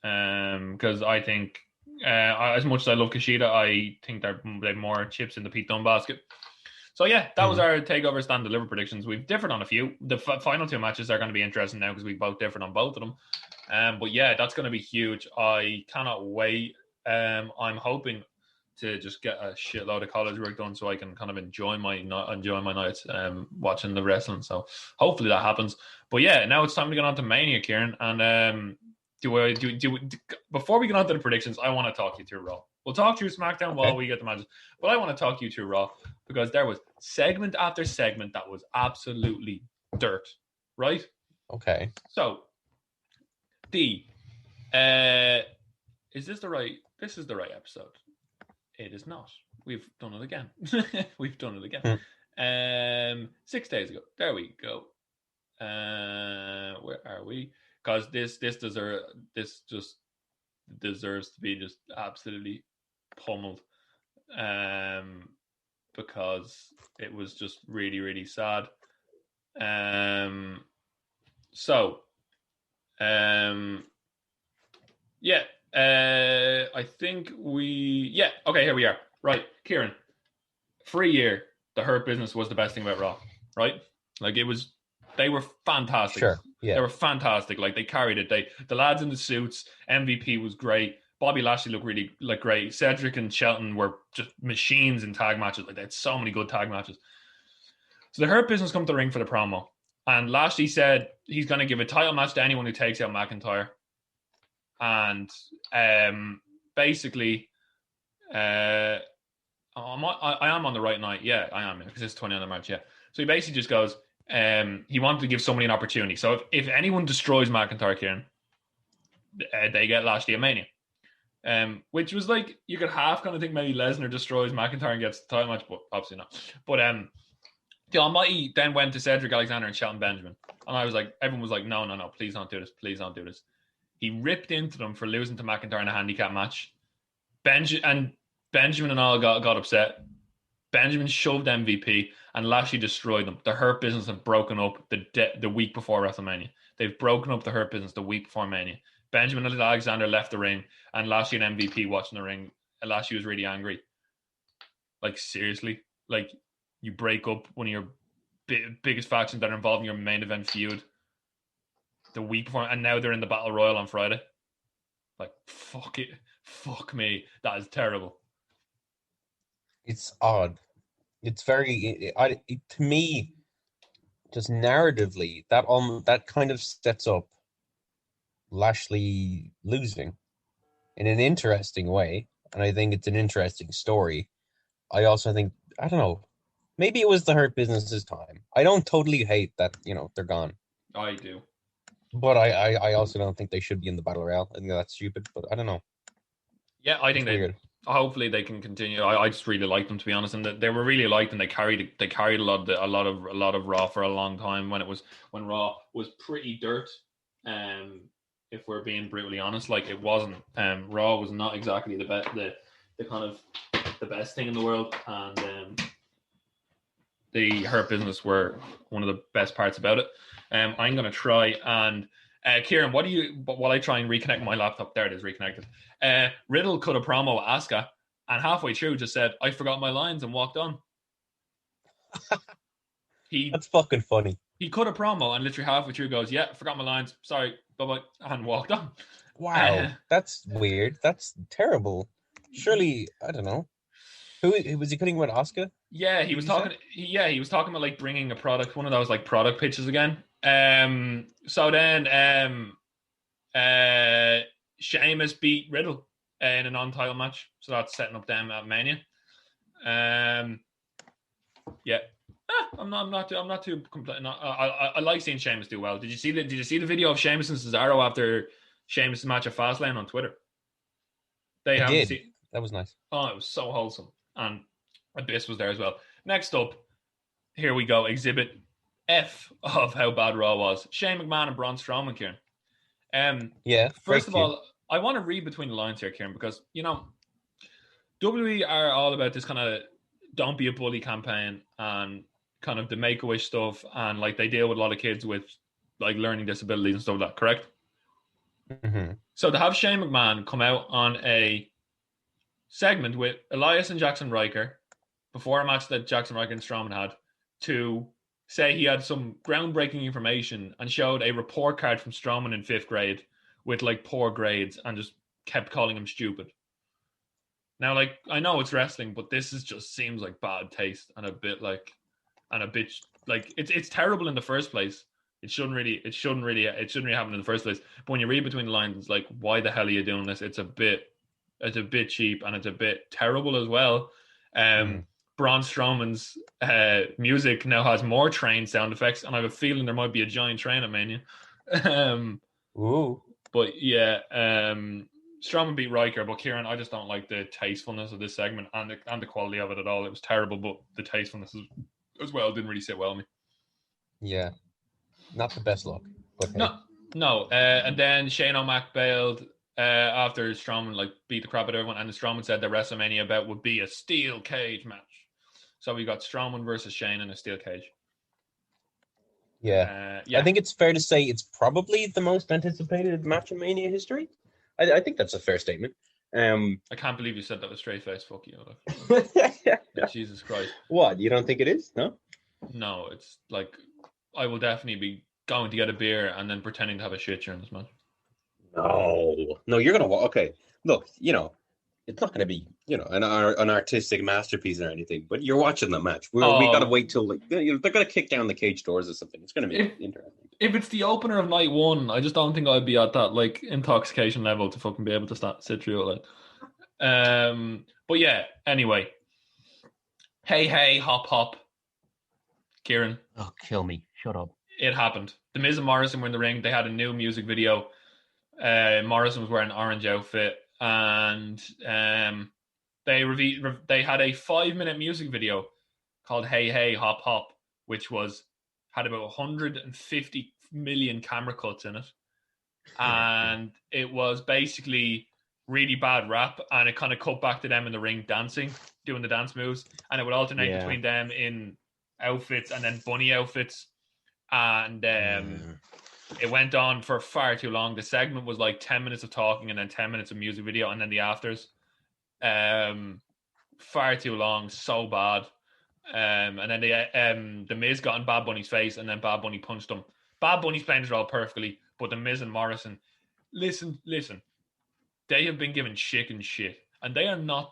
Because I think as much as I love Kushida, I think they have more chips in the Pete Dunne basket. So yeah, that was our Takeover Stand Deliver predictions. We've differed on a few. The final 2 matches are going to be interesting now because we both differed on both of them. But yeah, that's going to be huge. I cannot wait. I'm hoping to just get a shitload of college work done so I can kind of enjoy my nights watching the wrestling. So hopefully that happens. But yeah, now it's time to get on to Mania, Kieran. And before we get on to the predictions, I want to talk you through Raw. We'll talk through SmackDown while we get the matches, but I want to talk you through Raw because there was segment after segment that was absolutely dirt, right? Okay. So, is this the right? This is the right episode. It is not. We've done it again. 6 days ago. There we go. Where are we? Because this just deserves to be just absolutely pummeled, because it was just really, really sad. I think okay, here we are. Right, Kieran, for a year, the Hurt Business was the best thing about Raw, right? Like they were fantastic. Sure. Yeah. They were fantastic. Like they carried it. The lads in the suits, MVP was great. Bobby Lashley looked really great. Cedric and Shelton were just machines in tag matches. Like they had so many good tag matches. So the Hurt Business come to the ring for the promo. And Lashley said he's going to give a title match to anyone who takes out McIntyre. And basically, I am on the right night. Yeah, I am, because it's 29th of March. Yeah. So he basically just goes, he wanted to give somebody an opportunity. So if anyone destroys McIntyre, Kieran, they get Lashley at Mania. Which was like, you could half kind of think maybe Lesnar destroys McIntyre and gets the title match, but obviously not. But the Almighty then went to Cedric Alexander and Shelton Benjamin. And I was like, everyone was like, no, please don't do this. Please don't do this. He ripped into them for losing to McIntyre in a handicap match. Benjamin and all got upset. Benjamin shoved MVP and Lashley destroyed them. The Hurt Business have broken up the week before WrestleMania. They've broken up the Hurt Business the week before Mania. Benjamin and Alexander left the ring, and Lashley and MVP watching the ring. And Lashley was really angry. Like, seriously? Like, you break up one of your biggest factions that are involved in your main event feud the week before, and now they're in the Battle Royal on Friday. Like, fuck it. Fuck me. That is terrible. It's odd. It's very, to me, just narratively, that kind of sets up Lashley losing in an interesting way. And I think it's an interesting story. I also think, I don't know, maybe it was the Hurt Business's time. I don't totally hate that, they're gone. I do. But I also don't think they should be in the Battle Royale. I think that's stupid, but I don't know. Yeah, I think weird. Hopefully they can continue. I just really liked them, to be honest, and they were really liked, and they carried a lot of Raw for a long time when Raw was pretty dirt. If we're being brutally honest, like, it wasn't. Raw was not exactly the kind of the best thing in the world, and the Hurt Business were one of the best parts about it. I'm going to try and Kieran, while I try and reconnect my laptop, there it is, reconnected. Riddle cut a promo with Asuka, and halfway through just said, "I forgot my lines," and walked on. That's fucking funny. He cut a promo and literally halfway through goes, "Yeah, forgot my lines. Sorry, bye-bye," and walked on. Wow, that's weird. That's terrible. Surely, I don't know. Who was he cutting with Oscar? Yeah, he was talking. He was talking about like bringing a product, one of those like product pitches again. So then, Sheamus beat Riddle in a non-title match, so that's setting up them at Mania. Yeah, I'm not too complaining. I like seeing Sheamus do well. Did you see the video of Sheamus and Cesaro after Sheamus' match at Fastlane on Twitter? I did. That was nice. Oh, it was so wholesome, and Abyss was there as well. Next up, here we go. Exhibit F of how bad Raw was. Shane McMahon and Braun Strowman, Kieran. First of all, I want to read between the lines here, Kieran, because WWE are all about this kind of don't be a bully campaign and kind of the Make-A-Wish stuff, and like they deal with a lot of kids with like learning disabilities and stuff like that, correct? Mm-hmm. So to have Shane McMahon come out on a segment with Elias and Jackson Riker before a match that Jackson Riker and Strowman had, to say he had some groundbreaking information and showed a report card from Strowman in 5th grade with like poor grades and just kept calling him stupid. Now, like, I know it's wrestling, but this just seems like bad taste and a bit like it's terrible in the first place. It shouldn't really happen in the first place. But when you read between the lines, it's like, why the hell are you doing this? It's a bit cheap and it's a bit terrible as well. Braun Strowman's music now has more train sound effects, and I have a feeling there might be a giant train at Mania. Ooh. But yeah, Strowman beat Riker, but Kieran, I just don't like the tastefulness of this segment and the quality of it at all. It was terrible, but the tastefulness as well didn't really sit well with me. Yeah, not the best look. But no. And then Shane O'Mac bailed after Strowman like beat the crap out of everyone, and the Strowman said that WrestleMania bout would be a steel cage match. So we got Strowman versus Shane in a steel cage. Yeah. I think it's fair to say it's probably the most anticipated match in Mania history. I think that's a fair statement. I can't believe you said that with straight face. Fuck you. Jesus Christ. What? You don't think it is? No? No, it's like I will definitely be going to get a beer and then pretending to have a shit during this match. No, you're going to... Okay, look, it's not going to be, an artistic masterpiece or anything, but you're watching the match. We got to wait till, like, they're going to kick down the cage doors or something. It's going to be interesting. If it's the opener of night one, I just don't think I'd be at that, like, intoxication level to fucking be able to sit through it. But yeah, anyway. Hey, hop, hop. Kieran. Oh, kill me. Shut up. It happened. The Miz and Morrison were in the ring. They had a new music video. Morrison was wearing an orange outfit, and they had a 5-minute music video called Hey, Hop, Hop, which had about 150 million camera cuts in it. And it was basically really bad rap, and it kind of cut back to them in the ring dancing, doing the dance moves, and it would alternate between them in outfits and then bunny outfits. And it went on for far too long. The segment was like 10 minutes of talking and then 10 minutes of music video and then the afters. Far too long, so bad. And then the Miz got in Bad Bunny's face, and then Bad Bunny punched him. Bad Bunny's playing his role perfectly, but the Miz and Morrison, listen. They have been given chicken shit, and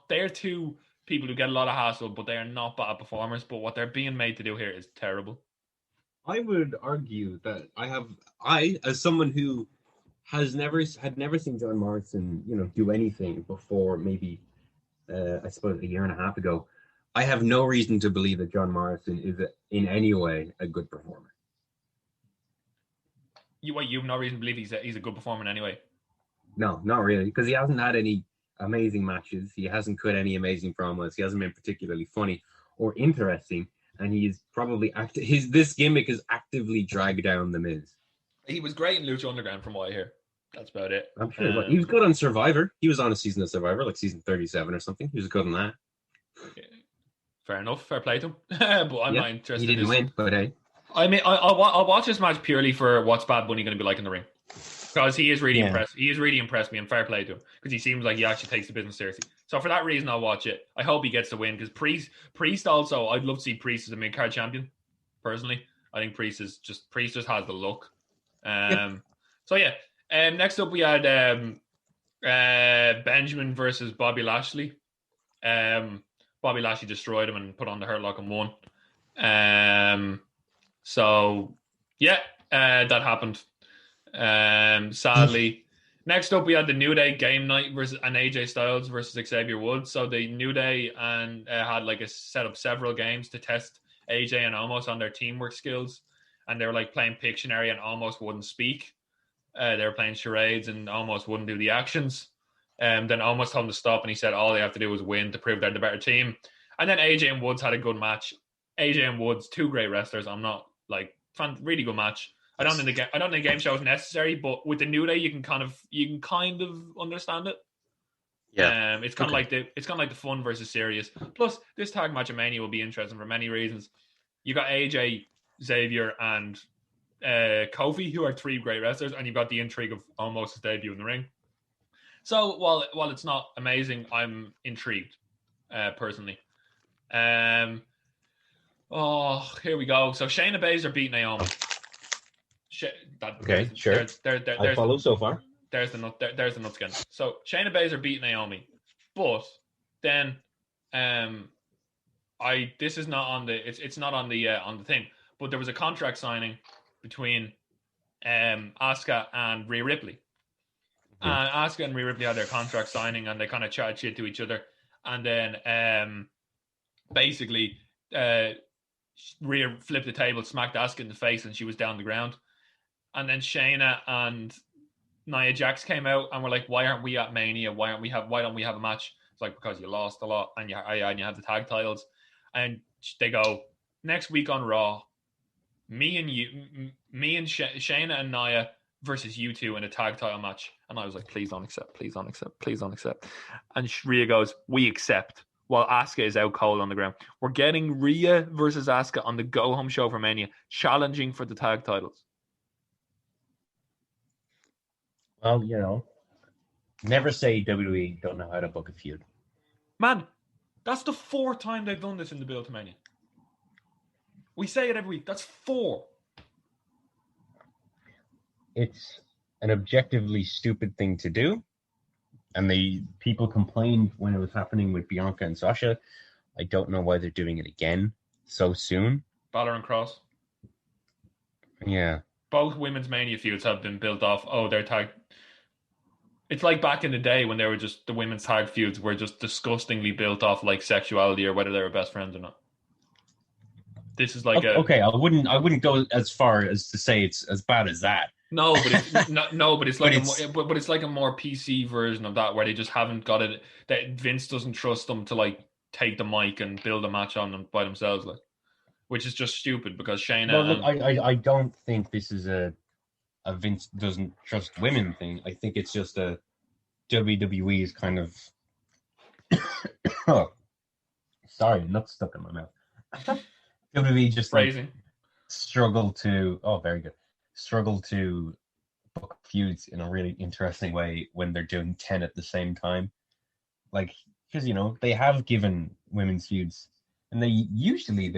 they're two people who get a lot of hassle, but they are not bad performers. But what they're being made to do here is terrible. I would argue that I, as someone who had never seen John Morrison, do anything before maybe, I suppose, a year and a half ago, I have no reason to believe that John Morrison is in any way a good performer. You have no reason to believe he's a good performer in any way? No, not really, because he hasn't had any amazing matches. He hasn't cut any amazing promos. He hasn't been particularly funny or interesting. And he's probably this gimmick is actively dragged down the Miz. He was great in Lucha Underground, from what I hear. That's about it. I'm sure, but he was good on Survivor. He was on a season of Survivor, like season 37 or something. He was good on that. Okay. Fair enough. Fair play to him. But I'm not interested. He didn't win, but hey. I mean, I'll watch this match purely for what's Bad Bunny going to be like in the ring. Because he is really impressed. He has really impressed me, and fair play to him. Because he seems like he actually takes the business seriously. So for that reason, I'll watch it. I hope he gets the win. Because Priest also, I'd love to see Priest as a mid-card champion. Personally, I think Priest just has the look. So yeah, Next up, we had Benjamin versus Bobby Lashley. Bobby Lashley destroyed him and put on the Hurt Lock and won. So yeah, that happened. Sadly. Next up, we had the New Day game night versus and AJ Styles versus Xavier Woods. So the New Day and had like a set up several games to test AJ and Omos on their teamwork skills, and they were like playing Pictionary and Omos wouldn't speak. They were playing charades and Omos wouldn't do the actions. Then Omos told him to stop, and he said all they have to do is win to prove they're the better team. And then AJ and Woods had a good match. AJ and Woods, two great wrestlers. I'm not like really good match. I don't think the game show is necessary, but with the New Day, you can kind of understand it. Yeah, it's kind of like the fun versus serious. Plus, this tag match at Mania will be interesting for many reasons. You got AJ, Xavier, and Kofi, who are three great wrestlers, and you've got the intrigue of Omos' debut in the ring. So while it's not amazing, I'm intrigued personally. Here we go. So Shayna Baszler beat Naomi. Okay, sure. I follow so far. There's the nut. There's the nuts again. So Shayna Baszler beat Naomi, but then this is not on the. It's not on the thing. But there was a contract signing between Asuka and Rhea Ripley. And Asuka and Rhea Ripley had their contract signing, and they kind of chatted shit to each other. And then basically Rhea flipped the table, smacked Asuka in the face, and she was down the ground. And then Shayna and Nia Jax came out and were like, "Why aren't we at Mania? Why don't we have a match?" It's like, because you lost a lot and you had the tag titles. And they go, next week on Raw, me and Shayna and Nia versus you two in a tag title match. And I was like, please don't accept, please don't accept, please don't accept. And Rhea goes, we accept. While Asuka is out cold on the ground. We're getting Rhea versus Asuka on the go-home show for Mania, challenging for the tag titles. Well, never say WWE don't know how to book a feud. Man, that's the fourth time they've done this in the build to Mania. We say it every week. That's 4. It's an objectively stupid thing to do. And people complained when it was happening with Bianca and Sasha. I don't know why they're doing it again so soon. Balor and Cross. Yeah. Both women's Mania feuds have been built off, they're tag. It's like back in the day when they were just, the women's tag feuds were just disgustingly built off like sexuality or whether they were best friends or not. This is like okay, I wouldn't go as far as to say it's as bad as that. No, but it's like a more PC version of that where they just haven't got it. That Vince doesn't trust them to like take the mic and build a match on them by themselves, like, which is just stupid because Shayna. Well, look, I don't think this is a Vince doesn't trust women thing. I think it's just a WWE is kind of. Oh, sorry, nuts stuck in my mouth. WWE just like struggle to. Oh, very good. Struggle to book feuds in a really interesting way when they're doing 10 at the same time. Like, because, they have given women's feuds, and they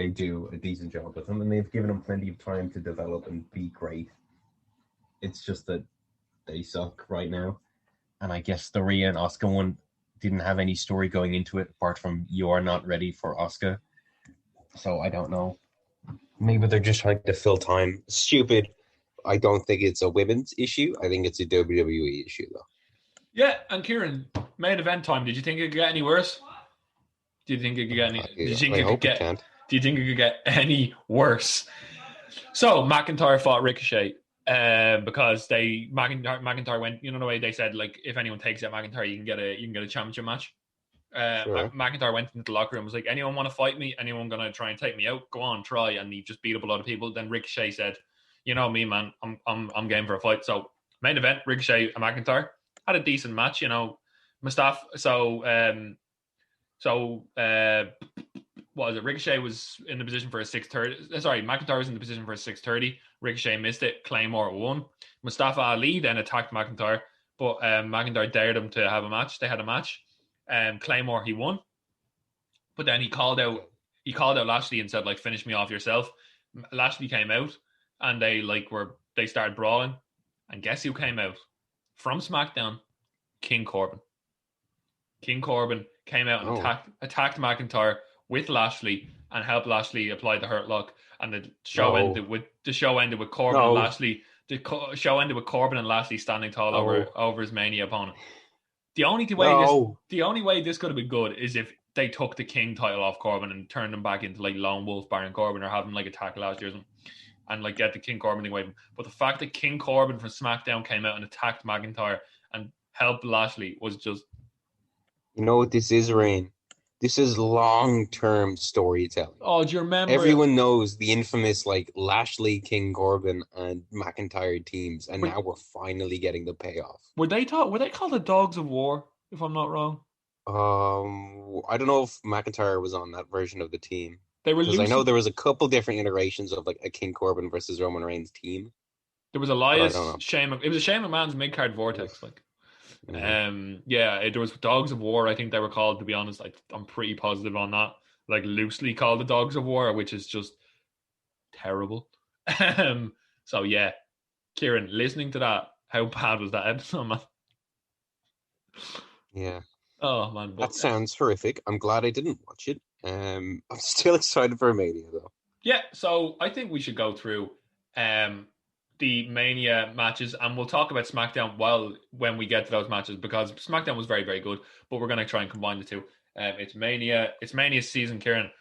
do a decent job with them, and they've given them plenty of time to develop and be great. It's just that they suck right now. And I guess the Rhea and Asuka one didn't have any story going into it, apart from you are not ready for Asuka. So I don't know. Maybe they're just trying to fill time. Stupid. I don't think it's a women's issue. I think it's a WWE issue, though. Yeah, and Kieran, main event time. Did you think it could get any worse? Do you think it could get any? Do you think it could get any worse? So McIntyre fought Ricochet because McIntyre went. You know the way they said, like, if anyone takes out McIntyre, you can get a championship match. Sure. McIntyre went into the locker room, was like, anyone want to fight me? Anyone gonna try and take me out? Go on, try. And he just beat up a lot of people. Then Ricochet said, you know me, man, I'm game for a fight. So main event, Ricochet and McIntyre had a decent match, Mustafa. What was it? Ricochet was in the position for a 630. Sorry, McIntyre was in the position for a 630. Ricochet missed it. Claymore won. Mustafa Ali then attacked McIntyre, but McIntyre dared him to have a match. They had a match. Claymore, he won. But then he called out Lashley and said, like, finish me off yourself. Lashley came out and they started brawling. And guess who came out? from SmackDown, King Corbin. King Corbin came out and attacked McIntyre with Lashley and helped Lashley apply the Hurt Lock, and the show ended with Corbin and Lashley. The show ended with Corbin and Lashley standing tall over his Mania opponent. The only way this could have been good is if they took the King title off Corbin and turned him back into like Lone Wolf Baron Corbin, or have him like attack last year and like get the King Corbin thing away from him. But the fact that King Corbin from SmackDown came out and attacked McIntyre and helped Lashley was just... You know what this is, Rain? This is long-term storytelling. Oh, do you remember? Everyone knows the infamous like Lashley, King Corbin, and McIntyre teams, and now we're finally getting the payoff. Were they called the Dogs of War, if I'm not wrong? I don't know if McIntyre was on that version of the team. They were, because I know there was a couple different iterations of like a King Corbin versus Roman Reigns team. There was Elias, Shane. It was Shane McMahon's mid-card vortex, like. There was Dogs of War, I think they were called, to be honest. I'm pretty positive on that. Like loosely called the Dogs of War, which is just terrible. So yeah, Kieran, listening to that, how bad was that episode, man? Yeah. Oh man, that sounds horrific. I'm glad I didn't watch it. I'm still excited for Mania though. Yeah, so I think we should go through the Mania matches, and we'll talk about SmackDown when we get to those matches, because SmackDown was very, very good, but we're going to try and combine the two. It's Mania season. Kieran,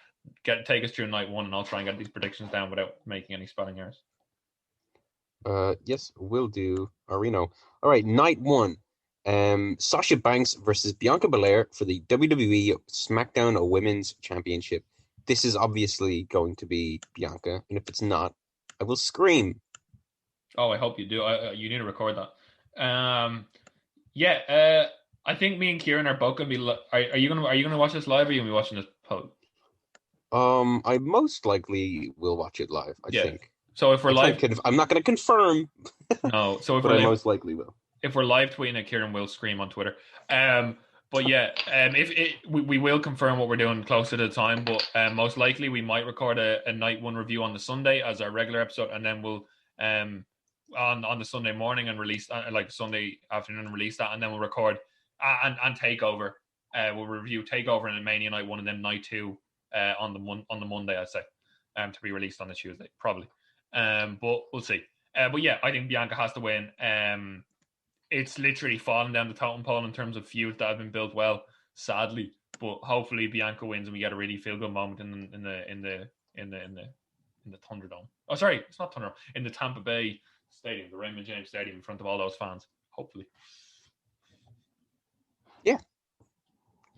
take us through night one, and I'll try and get these predictions down without making any spelling errors. Yes, we'll do Areno. All right, night one. Sasha Banks versus Bianca Belair for the WWE SmackDown Women's Championship. This is obviously going to be Bianca, and if it's not, I will scream. Oh, I hope you do. You need to record that. I think me and Kieran are both gonna be. Are you gonna watch this live, or are you gonna be watching this post? I most likely will watch it live. I think. So if we're live, I'm not gonna confirm. No. So if but I most likely will. If we're live tweeting it, Kieran will scream on Twitter. But yeah, we will confirm what we're doing closer to the time. But most likely we might record a night one review on the Sunday as our regular episode, and then we'll on the Sunday morning and release like Sunday afternoon and release that, and then we'll record and Takeover. We'll review Takeover and Mania night one, and then night two on the Monday, I'd say, to be released on the Tuesday probably. But we'll see. But yeah, I think Bianca has to win. It's literally fallen down the totem pole in terms of feuds that have been built well, sadly. But hopefully Bianca wins and we get a really feel good moment in the Thunderdome. Oh, sorry, it's not Thunderdome. In the Tampa Bay Stadium, the Raymond James Stadium, in front of all those fans. Hopefully. Yeah,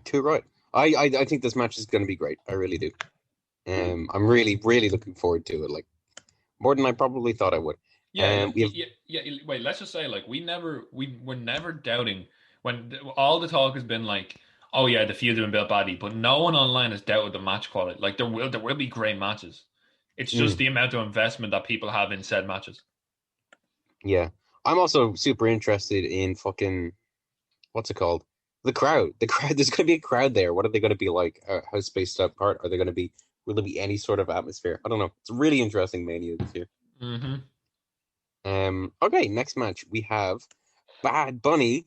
too right. I think this match is going to be great. I really do. I'm really, really looking forward to it. Like more than I probably thought I would. Yeah. Wait, let's just say, like, we were never doubting when all the talk has been like, oh yeah, the feuds have been built badly, but no one online has doubted the match quality. Like there will be great matches. It's just the amount of investment that people have in said matches. Yeah, I'm also super interested in fucking what's it called? The crowd. There's going to be a crowd there. What are they going to be like? How spaced apart are they going to be? Will there be any sort of atmosphere? I don't know. It's a really interesting Mania this year. Mm-hmm. Okay, next match we have Bad Bunny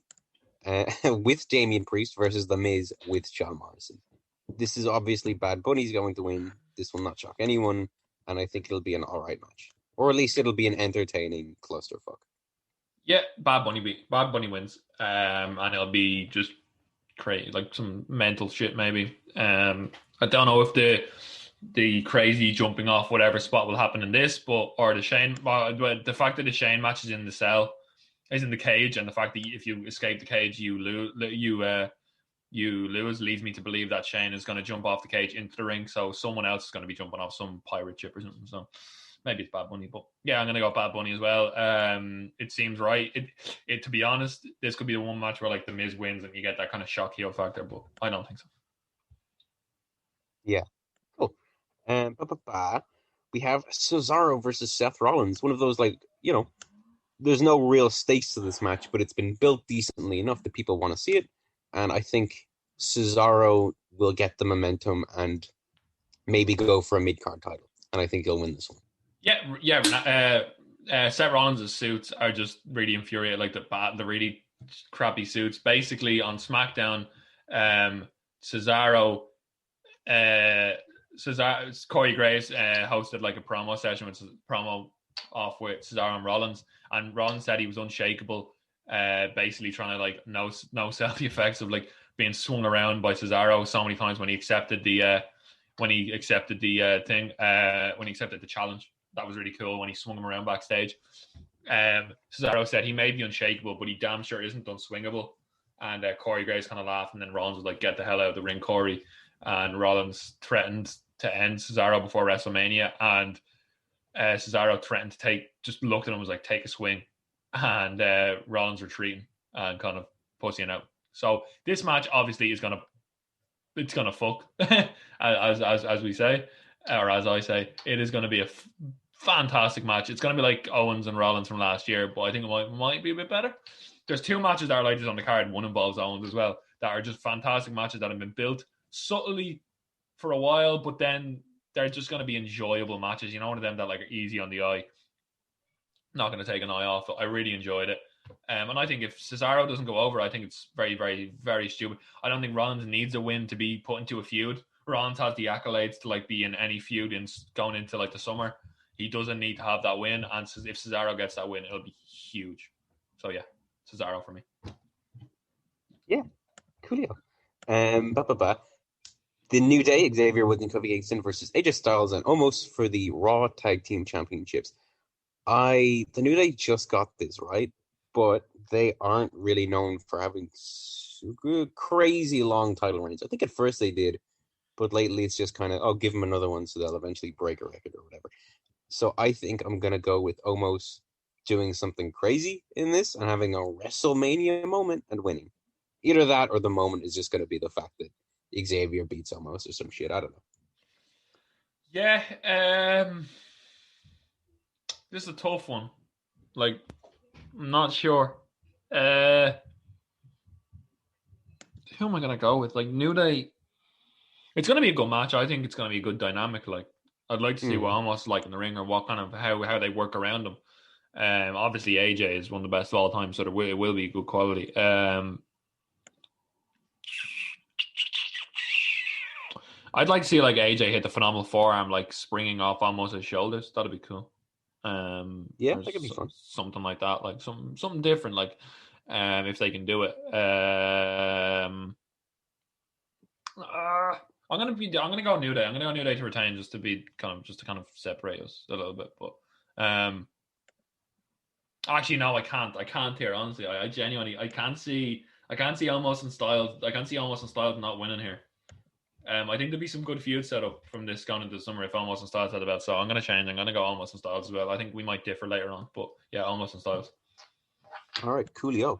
with Damian Priest versus The Miz with John Morrison. This is obviously Bad Bunny's going to win. This will not shock anyone, and I think it'll be an alright match, or at least it'll be an entertaining clusterfuck. Yeah, Bad Bunny wins, and it'll be just crazy, like some mental shit maybe. I don't know if the crazy jumping off whatever spot will happen in this, but the fact that the Shane match is in the cage, and the fact that if you escape the cage you lose leads me to believe that Shane is going to jump off the cage into the ring, so someone else is going to be jumping off some pirate ship or something. So maybe it's Bad Bunny, but yeah, I'm going to go Bad Bunny as well. It seems right. It to be honest, this could be the one match where like the Miz wins and you get that kind of shock heel factor, but I don't think so. Yeah. We have Cesaro versus Seth Rollins. One of those, like, you know, there's no real stakes to this match, but it's been built decently enough that people want to see it. And I think Cesaro will get the momentum and maybe go for a mid-card title. And I think he'll win this one. Yeah. Seth Rollins' suits are just really infuriating. Like the really crappy suits. Basically, on SmackDown, Cesaro, Corey Graves hosted like a promo session with promo off with Cesaro and Rollins said he was unshakable, basically trying to like no sell the effects of like being swung around by Cesaro so many times when he accepted the challenge. That was really cool when he swung him around backstage. Cesaro said he may be unshakable, but he damn sure isn't unswingable. And Corey Graves kind of laughed, and then Rollins was like, "Get the hell out of the ring, Corey." And Rollins threatened to end Cesaro before WrestleMania, and Cesaro threatened to just looked at him and was like, "Take a swing," and Rollins retreating and kind of pussying out. So this match obviously is gonna fuck, as we say, or as I say, it is gonna be a fantastic match. It's gonna be like Owens and Rollins from last year, but I think it might be a bit better. There's two matches that are like this on the card. One involves Owens as well, that are just fantastic matches that have been built subtly for a while, but then they're just going to be enjoyable matches. You know, one of them that like are easy on the eye. Not going to take an eye off it. I really enjoyed it. And I think if Cesaro doesn't go over, I think it's very, very, very stupid. I don't think Rollins needs a win to be put into a feud. Rollins has the accolades to like be in any feud in going into like the summer. He doesn't need to have that win. And if Cesaro gets that win, it'll be huge. So yeah, Cesaro for me. Yeah, coolio. The New Day, Xavier Woods and Kofi Kingston versus AJ Styles and Omos for the Raw Tag Team Championships. The New Day just got this, right? But they aren't really known for having super crazy long title reigns. I think at first they did, but lately it's just kind of, give them another one so they'll eventually break a record or whatever. So I think I'm going to go with Omos doing something crazy in this and having a WrestleMania moment and winning. Either that or the moment is just going to be the fact that Xavier beats Omos or some shit. I don't know. Yeah, this is a tough one. Like, I'm not sure. Who am I going to go with? Like, New Day, it's going to be a good match. I think it's going to be a good dynamic. Like, I'd like to see what Omos is like in the ring, or what kind of how they work around him. Obviously, AJ is one of the best of all time, so it will be good quality. I'd like to see like AJ hit the phenomenal forearm, like springing off almost his shoulders. That'd be cool. Yeah, that could be fun. Something like that, like something different, like if they can do it. I'm gonna go New Day. I'm gonna go New Day to retain, just to kind of separate us a little bit. But actually, no, I can't here. Honestly, I genuinely can't see Omos and Styles. I can't see Omos and Styles not winning here. I think there'll be some good feud set up from this going into the summer if Omos and Styles had the belt. So I'm going to change. I'm going to go Omos and Styles as well. I think we might differ later on, but yeah, Omos and Styles. All right, coolio.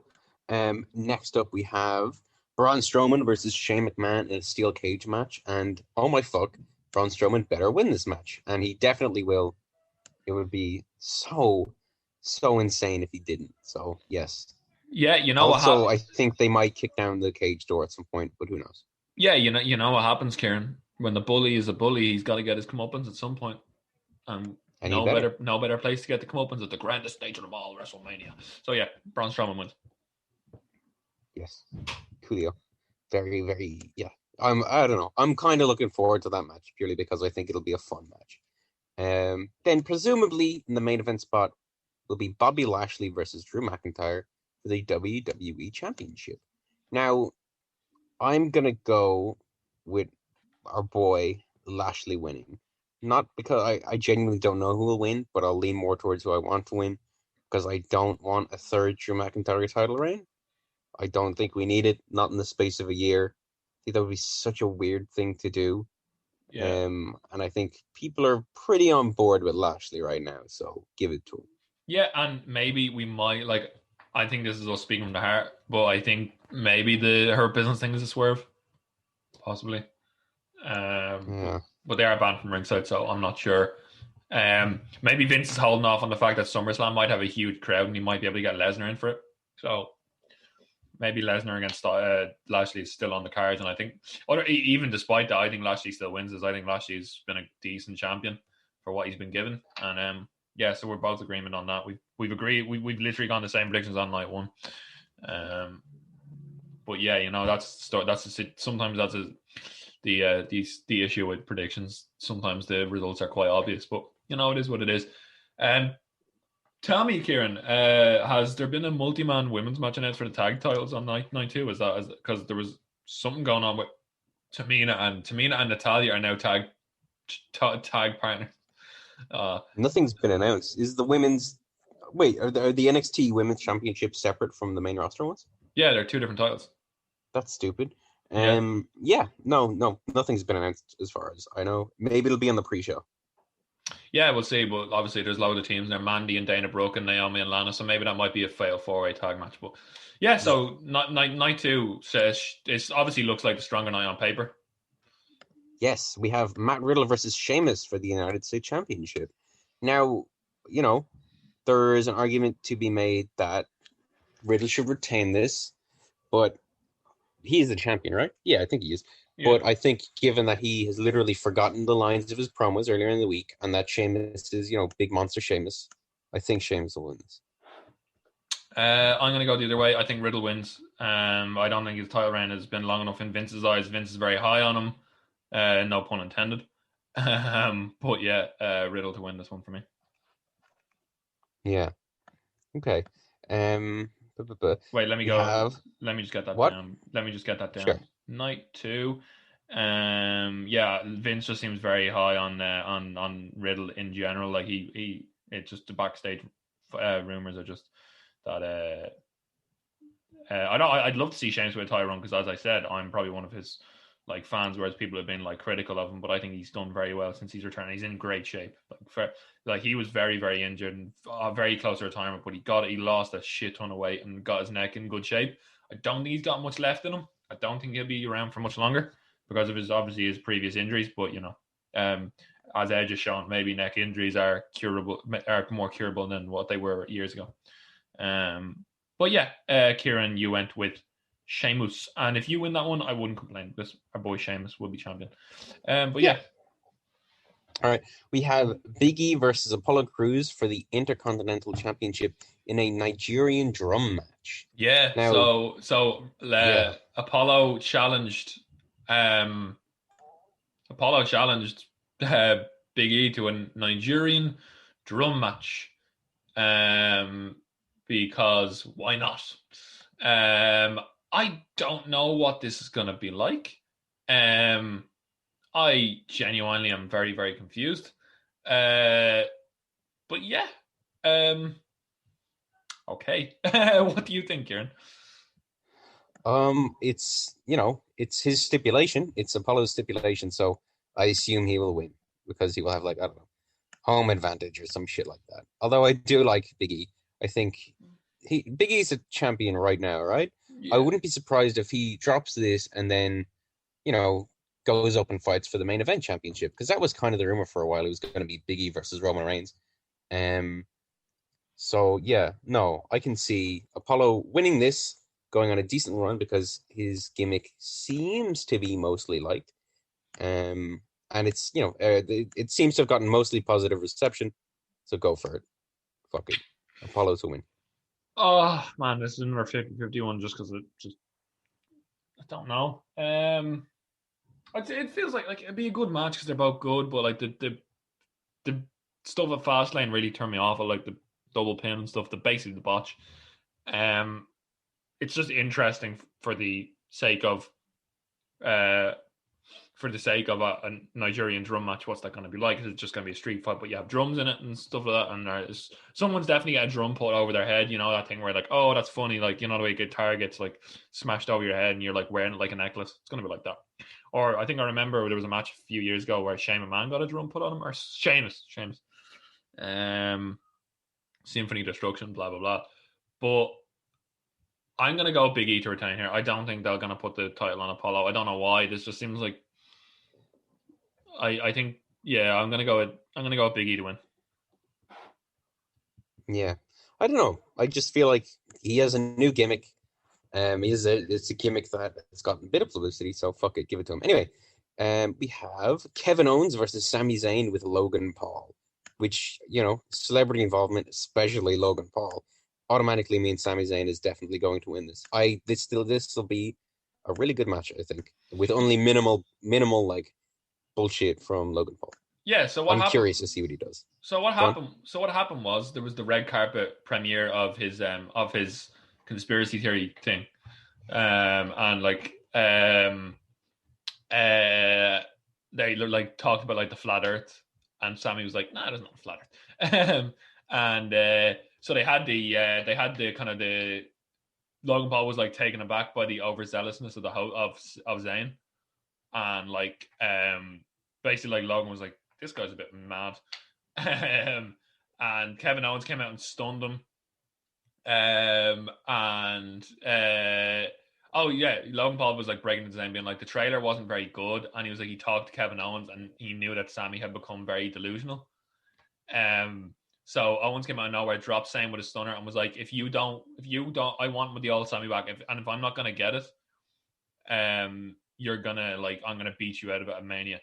Next up, we have Braun Strowman versus Shane McMahon in a steel cage match. And oh my fuck, Braun Strowman better win this match. And he definitely will. It would be so insane if he didn't. So, yes. Yeah, you know also, what I think they might kick down the cage door at some point, but who knows? Yeah, you know what happens, Kieran. When the bully is a bully, he's got to get his comeuppance at some point. And no better place to get the comeuppance at the grandest stage of them all, WrestleMania. So yeah, Braun Strowman wins. Yes, coolio. Very, very, yeah. I don't know. I'm kind of looking forward to that match purely because I think it'll be a fun match. Then presumably in the main event spot will be Bobby Lashley versus Drew McIntyre for the WWE Championship. Now, I'm going to go with our boy Lashley winning. Not because I genuinely don't know who will win, but I'll lean more towards who I want to win because I don't want a third Drew McIntyre title reign. I don't think we need it, not in the space of a year. I think that would be such a weird thing to do. Yeah. And I think people are pretty on board with Lashley right now, so give it to him. Yeah, and maybe we might, like, I think this is us speaking from the heart, but I think maybe the Hurt Business thing is a swerve. Possibly. Yeah. But they are banned from ringside, so I'm not sure. Maybe Vince is holding off on the fact that SummerSlam might have a huge crowd and he might be able to get Lesnar in for it. So maybe Lesnar against Lashley is still on the cards. And I think, even despite that, I think Lashley still wins, as I think Lashley's been a decent champion for what he's been given. And yeah, so we're both agreement on that. We've agreed. We've literally gone the same predictions on night one. But yeah, sometimes that's the issue with predictions. Sometimes the results are quite obvious, but it is what it is. Tell me, Kieran, has there been a multi-man women's match announced for the tag titles on night 2? Is that because there was something going on with Tamina and Natalia are now tag partners? Nothing's been announced. Is the women's... Wait, are the NXT Women's Championship separate from the main roster ones? Yeah, they're two different titles. That's stupid. No, nothing's been announced as far as I know. Maybe it'll be on the pre-show. Yeah, we'll see. But obviously, there's loads of teams there: Mandy and Dana Brooke and Naomi and Lana. So maybe that might be a fail 4-way tag match. But yeah, so night 2 says it obviously looks like the stronger night on paper. Yes, we have Matt Riddle versus Sheamus for the United States Championship. Now, there is an argument to be made that Riddle should retain this, but he is the champion, right? Yeah, I think he is. Yeah. But I think given that he has literally forgotten the lines of his promos earlier in the week, and that Sheamus is, big monster Sheamus, I think Sheamus will win this. I'm going to go the other way. I think Riddle wins. I don't think his title reign has been long enough in Vince's eyes. Vince is very high on him. No pun intended. But yeah, Riddle to win this one for me. Yeah. Okay. Wait, let me go. Let me just get that down. Sure. Night 2. Yeah, Vince just seems very high on Riddle in general. Like it's just the backstage rumors are just that. I'd love to see Sheamus with a title run because, as I said, I'm probably one of his fans, whereas people have been critical of him. But I think he's done very well since he's returned. He's in great shape. He was very, very injured and very close to retirement, but he lost a shit ton of weight and got his neck in good shape. I don't think he's got much left in him. I don't think he'll be around for much longer because of his previous injuries. But as Edge has shown, maybe neck injuries are more curable than what they were years ago. But yeah, Kieran, you went with Sheamus, and if you win that one, I wouldn't complain because our boy Sheamus will be champion. But yeah. All right, we have Big E versus Apollo Crews for the Intercontinental Championship in a Nigerian drum match. Yeah. Now, Apollo challenged. Big E to a Nigerian drum match. Because why not? I don't know what this is going to be like. I genuinely am very, very confused. But yeah. Okay. What do you think, Kieran? It's his stipulation. It's Apollo's stipulation, so I assume he will win because he will have home advantage or some shit like that. Although I do like Big E. I think Big E's a champion right now, right? Yeah. I wouldn't be surprised if he drops this and then, goes up and fights for the main event championship, because that was kind of the rumor for a while. It was going to be Big E versus Roman Reigns. So yeah, no, I can see Apollo winning this, going on a decent run because his gimmick seems to be mostly liked. And it's, it seems to have gotten mostly positive reception. So go for it. Fuck it. Apollo to win. Oh man, this is another 50-51 just because I don't know. It feels like it'd be a good match because they're both good, but the stuff at Fastlane really turned me off. At the double pin and stuff, basically the botch. It's just interesting for the sake of a Nigerian drum match. What's that going to be like? Is it just going to be a street fight, but you have drums in it and stuff like that? And someone's definitely got a drum put over their head. That thing where oh, that's funny. The way a guitar gets smashed over your head and you're wearing it like a necklace. It's going to be like that. Or I think I remember there was a match a few years ago where Shane McMahon got a drum put on him, or Sheamus. Symphony Destruction, blah blah blah. But I'm gonna go Big E to retain here. I don't think they're gonna put the title on Apollo. I don't know why. This just seems like. I think I'm gonna go with Big E to win. Yeah, I don't know. I just feel like he has a new gimmick. It's a gimmick that has gotten a bit of publicity, so fuck it, give it to him. Anyway, we have Kevin Owens versus Sami Zayn with Logan Paul, which, celebrity involvement, especially Logan Paul. automatically means Sami Zayn is definitely going to win this. This will be a really good match, I think, with only minimal like bullshit from Logan Paul. Yeah. So what I'm happened? curious to see what he does. So what happened? So what happened was there was the red carpet premiere of his conspiracy theory thing, and like they like talked about like the flat Earth, and Sammy was like, "Nah, there's not a flat Earth," and so they had the kind of the Logan Paul was like taken aback by the overzealousness of the of Zayn, and like basically like Logan was like, "This guy's a bit mad." And Kevin Owens came out and stunned him. Oh yeah, Logan Paul was like breaking the Zayn, being like the trailer wasn't very good, and he was like he talked to Kevin Owens and he knew that Sammy had become very delusional. So Owens came out of nowhere, dropped Zayn with a stunner, and was like, if you don't, I want the old Sammy back. If I'm not gonna get it, you're gonna like I'm gonna beat you out of it at Mania.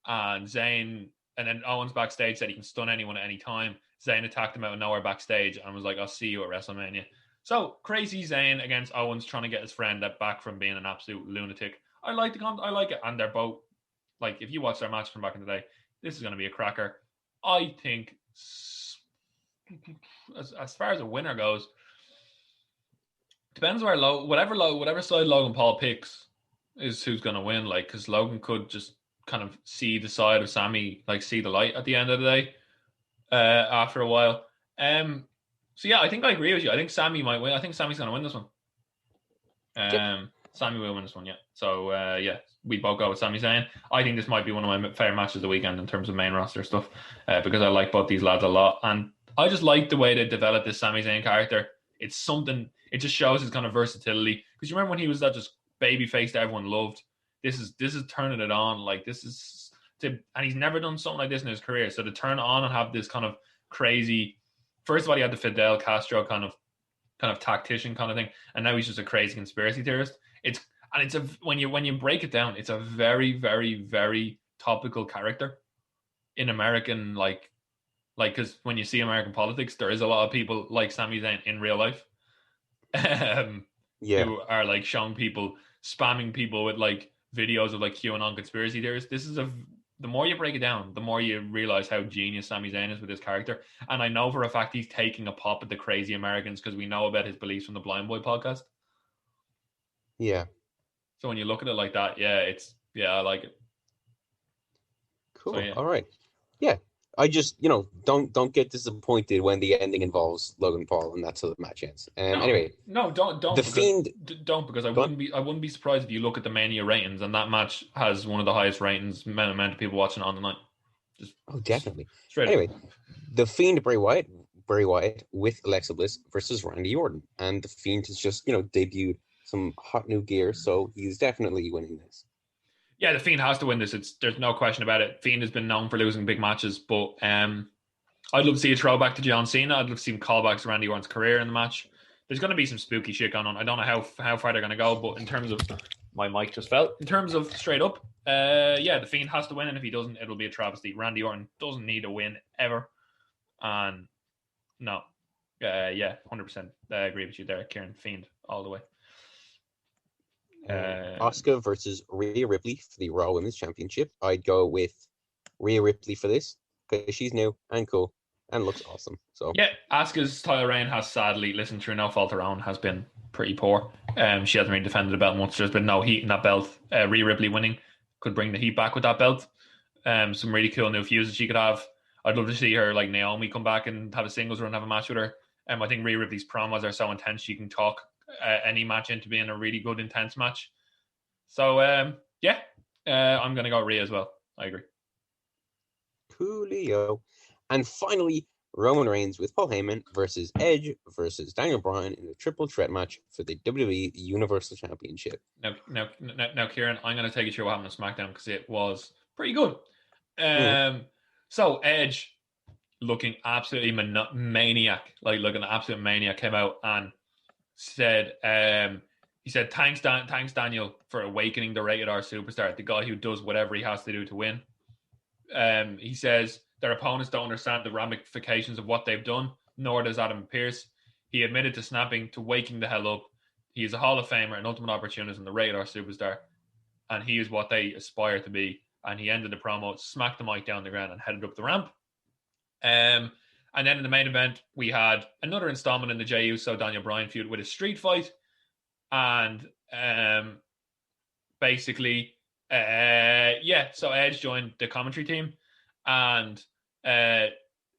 And Zayn, and then Owens backstage said he can stun anyone at any time. Zayn attacked him out of nowhere backstage and was like, I'll see you at WrestleMania. So crazy Zayn against Owens trying to get his friend back from being an absolute lunatic. I like it, and they're both like, if you watch their match from back in the day, this is going to be a cracker. I think as far as a winner goes, depends where whatever side Logan Paul picks is who's going to win. Like, because Logan could just kind of see the side of Sammy, like see the light at the end of the day after a while. So yeah, I think I agree with you. I think Sammy might win. I think Sammy's going to win this one. Sammy will win this one, yeah. So yeah, we both go with Sami Zayn. I think this might be one of my favorite matches of the weekend in terms of main roster stuff because I like both these lads a lot, and I just like the way they developed this Sami Zayn character. It's something. It just shows his kind of versatility. Because you remember when he was that just baby face that everyone loved. This is turning it on. Like and he's never done something like this in his career. So to turn it on and have this kind of crazy. First of all, he had the Fidel Castro kind of tactician kind of thing, and now he's just a crazy conspiracy theorist. When you break it down, it's a very, very, very topical character in American because when you see American politics, there is a lot of people like Sami Zayn in real life, who are like showing people, spamming people with like videos of like QAnon conspiracy theorists. The more you break it down, the more you realize how genius Sami Zayn is with his character. And I know for a fact he's taking a pop at the crazy Americans because we know about his beliefs from the Blind Boy podcast. Yeah. So when you look at it like that, I like it. Cool. So, yeah. All right. Yeah. I just, don't get disappointed when the ending involves Logan Paul and that's how the match ends. Anyway. No, don't. The Fiend. Don't, because I wouldn't be surprised if you look at the Mania ratings and that match has one of the highest ratings amount of people watching on the night. Definitely. Straight anyway, up. The Fiend Bray Wyatt with Alexa Bliss versus Randy Orton, and the Fiend has just debuted some hot new gear, so he's definitely winning this. Yeah, the Fiend has to win this. There's no question about it. Fiend has been known for losing big matches, but I'd love to see a throwback to John Cena. I'd love to see callbacks to Randy Orton's career in the match. There's going to be some spooky shit going on. I don't know how far they're going to go, but in terms of my mic just fell. In terms of straight up, the Fiend has to win, and if he doesn't, it'll be a travesty. Randy Orton doesn't need a win ever, and no, 100%. I agree with you there, Kieran. Fiend all the way. Asuka versus Rhea Ripley for the Raw Women's Championship. I'd go with Rhea Ripley for this because she's new and cool and looks awesome. So yeah, Asuka's title reign has sadly, through no fault of her own, has been pretty poor. She hasn't really defended the belt once. There's been no heat in that belt. Rhea Ripley winning could bring the heat back with that belt. Some really cool new fuses she could have. I'd love to see her like Naomi come back and have a singles run, have a match with her. I think Rhea Ripley's promos are so intense she can talk any match into being a really good, intense match. So, I'm going to go Rhea as well. I agree. Coolio. And finally, Roman Reigns with Paul Heyman versus Edge versus Daniel Bryan in a triple threat match for the WWE Universal Championship. Now, Kieran, I'm going to take you through what happened on SmackDown because it was pretty good. So, Edge, looking absolutely maniac, looking absolute maniac, came out and said, he said, thanks Daniel for awakening the Rated R superstar, the guy who does whatever he has to do to win. He says their opponents don't understand the ramifications of what they've done, nor does Adam Pearce. He admitted to snapping, to waking the hell up. He is a Hall of Famer, an ultimate opportunist, and the radar superstar. And he is what they aspire to be. And he ended the promo, smacked the mic down the ground, and headed up the ramp. And then in the main event, we had another installment in the Jey Uso Daniel Bryan feud with a street fight. And basically, so Edge joined the commentary team. And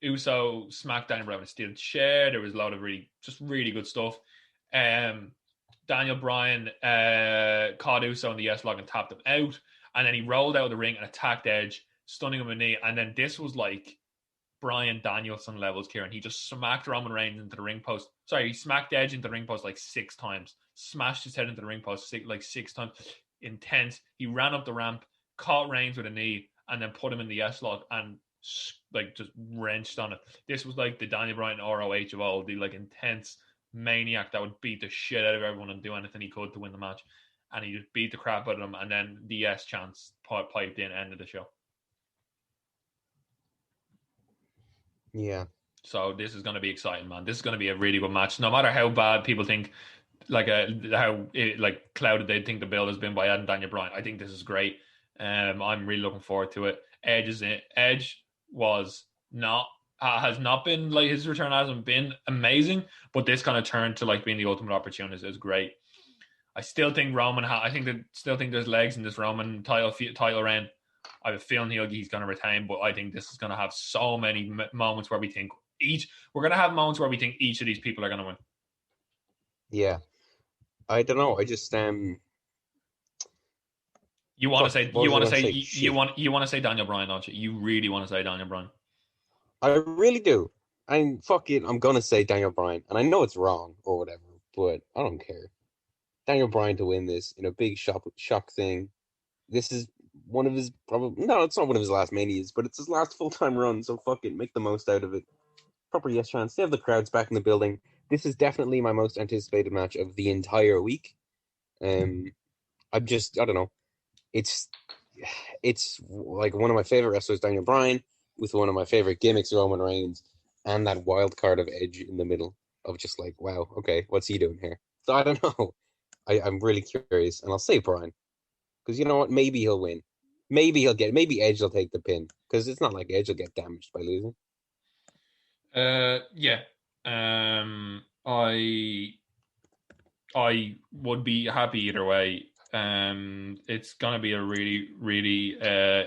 Uso smacked Daniel Bryan with a steel chair. There was a lot of really good stuff. Daniel Bryan caught Uso in the S-Log and tapped him out. And then he rolled out of the ring and attacked Edge, stunning him with a knee. And then this was like Bryan Danielson levels, Kieran. He just smacked Roman Reigns into the ring post. Sorry, he smacked Edge into the ring post like 6 times. Smashed his head into the ring post like 6 times. Intense. He ran up the ramp, caught Reigns with a knee, and then put him in the S-Log and like just wrenched on it. This was like the Daniel Bryan ROH of old, the like intense maniac that would beat the shit out of everyone and do anything he could to win the match. And he just beat the crap out of them, and then the yes chants piped in, ended the show. Yeah. So this is going to be exciting, man. This is going to be a really good match. No matter how bad people think, how clouded they think the build has been by adding Daniel Bryan, I think this is great. I'm really looking forward to it. Edge has not been like, his return hasn't been amazing, but this kind of turned to like being the ultimate opportunist is great. I still think there's legs in this Roman title reign. I have a feeling he's going to retain, but I think this is going to have so many moments where we think each of these people are going to win. Yeah, I don't know. I just You want to say Daniel Bryan, don't you? You really want to say Daniel Bryan? I really do. I'm gonna say Daniel Bryan, and I know it's wrong or whatever, but I don't care. Daniel Bryan to win this in a big shock thing. This is one of his it's not one of his last manias, but it's his last full-time run, so fuck it, make the most out of it. Proper yes chance. They have the crowds back in the building. This is definitely my most anticipated match of the entire week. I don't know. It's like one of my favorite wrestlers, Daniel Bryan, with one of my favorite gimmicks, Roman Reigns, and that wild card of Edge in the middle of just like, wow, okay, what's he doing here? So I don't know. I'm really curious, and I'll say Bryan. Because you know what? Maybe he'll win. Maybe Edge will take the pin. Because it's not like Edge will get damaged by losing. Yeah. I would be happy either way. It's gonna be a really, really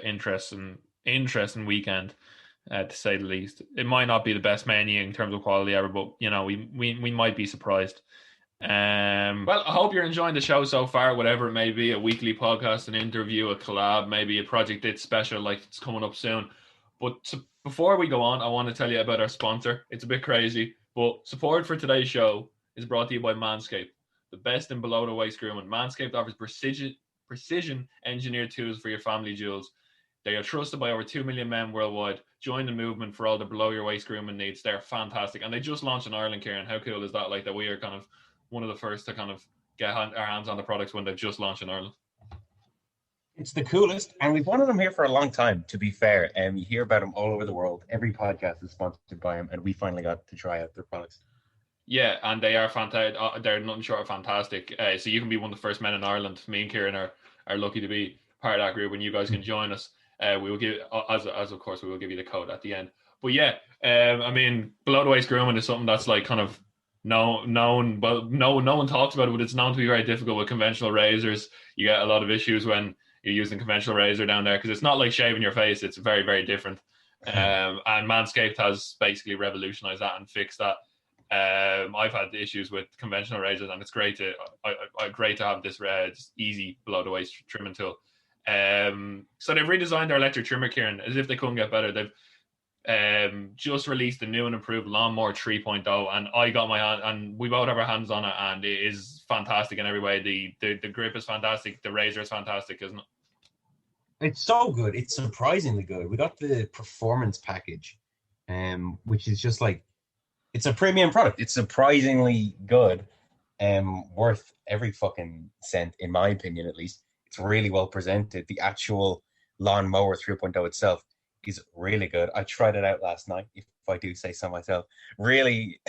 interesting weekend, to say the least. It might not be the best Mania in terms of quality ever, but you know, we might be surprised. Well, I hope you're enjoying the show so far, whatever it may be, a weekly podcast, an interview, a collab, maybe a Project Dits special like it's coming up soon. But before we go on, I want to tell you about our sponsor. It's a bit crazy, but support for today's show is brought to you by Manscaped, the best in below-the-waist grooming. Manscaped offers precision engineered tools for your family jewels. They are trusted by over 2 million men worldwide. Join the movement for all the below-your-waist grooming needs. They're fantastic. And they just launched in Ireland, Kieran. How cool is that? Like, that we are kind of one of the first to kind of get our hands on the products when they've just launched in Ireland. It's the coolest, and we've wanted them here for a long time, to be fair. You hear about them all over the world. Every podcast is sponsored by them, and we finally got to try out their products. Yeah, and they are fantastic. They're nothing short of fantastic. So you can be one of the first men in Ireland. Me and Kieran are lucky to be part of that group, and you guys can join us. We will give, as of course, we will give you the code at the end. But yeah, I mean, below the waist grooming is something that's like kind of known, but no one talks about it, but it's known to be very difficult with conventional razors. You get a lot of issues when you're using conventional razor down there because it's not like shaving your face. It's very, very different. And Manscaped has basically revolutionized that and fixed that. I've had issues with conventional razors, and it's great to have this easy below the waist trimming tool. So they've redesigned their electric trimmer, Kieran, as if they couldn't get better. They've just released the new and improved Lawnmower 3.0, and I got my hand, and we both have our hands on it, and it is fantastic in every way. The grip is fantastic. The razor is fantastic, isn't it? It's so good. It's surprisingly good. We got the performance package, which is just like, it's a premium product. It's surprisingly good, worth every fucking cent, in my opinion, at least. It's really well presented. The actual Lawnmower 3.0 itself is really good. I tried it out last night, if I do say so myself. Really,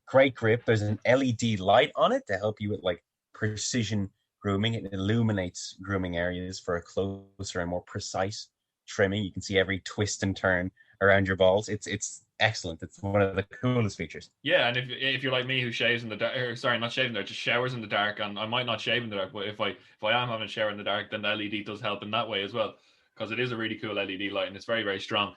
Great grip. There's an LED light on it to help you with like precision grooming. It illuminates grooming areas for a closer and more precise trimming. You can see every twist and turn around your balls. It's excellent. It's one of the coolest features. Yeah, and if you're like me who shaves in the dark, sorry, not shaving in the dark, just showers in the dark, and I might not shave in the dark, but if I am having a shower in the dark, then the LED does help in that way as well, because it is a really cool LED light and it's very, very strong.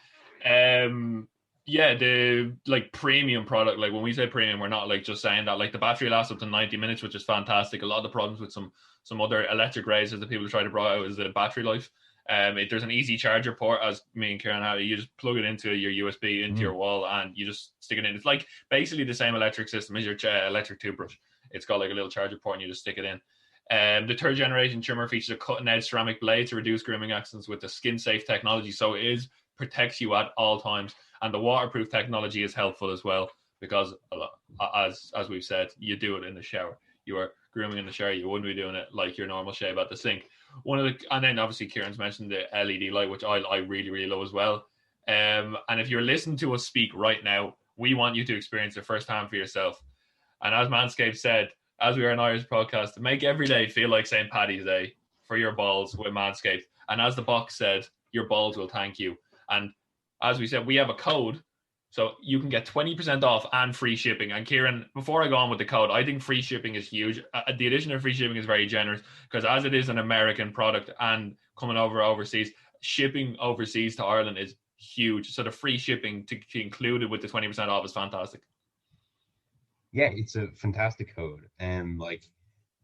Yeah, the like premium product, like when we say premium, we're not like just saying that. Like the battery lasts up to 90 minutes, which is fantastic. A lot of the problems with some other electric razors that people try to bring out is the battery life. There's an easy charger port, as me and Kieran have. You just plug it into your USB into your wall, and you just stick it in. It's like basically the same electric system as your electric toothbrush. It's got like a little charger port, and you just stick it in. The third generation trimmer features a cutting-edge ceramic blade to reduce grooming accidents with the skin-safe technology, so it protects you at all times. And the waterproof technology is helpful as well, because as we've said, you do it in the shower. You are grooming in the shower. You wouldn't be doing it like your normal shave at the sink. And then obviously Kieran's mentioned the LED light, which I really, really love as well. And if you're listening to us speak right now, we want you to experience it firsthand for yourself. And as Manscaped said, as we are an Irish podcast, to make every day feel like St. Paddy's Day for your balls with Manscaped. And as the box said, your balls will thank you. And as we said, we have a code, so you can get 20% off and free shipping. And Kieran, before I go on with the code, I think free shipping is huge. The addition of free shipping is very generous, because as it is an American product and coming overseas, shipping overseas to Ireland is huge. So the free shipping to include it with the 20% off is fantastic. Yeah, it's a fantastic code. And like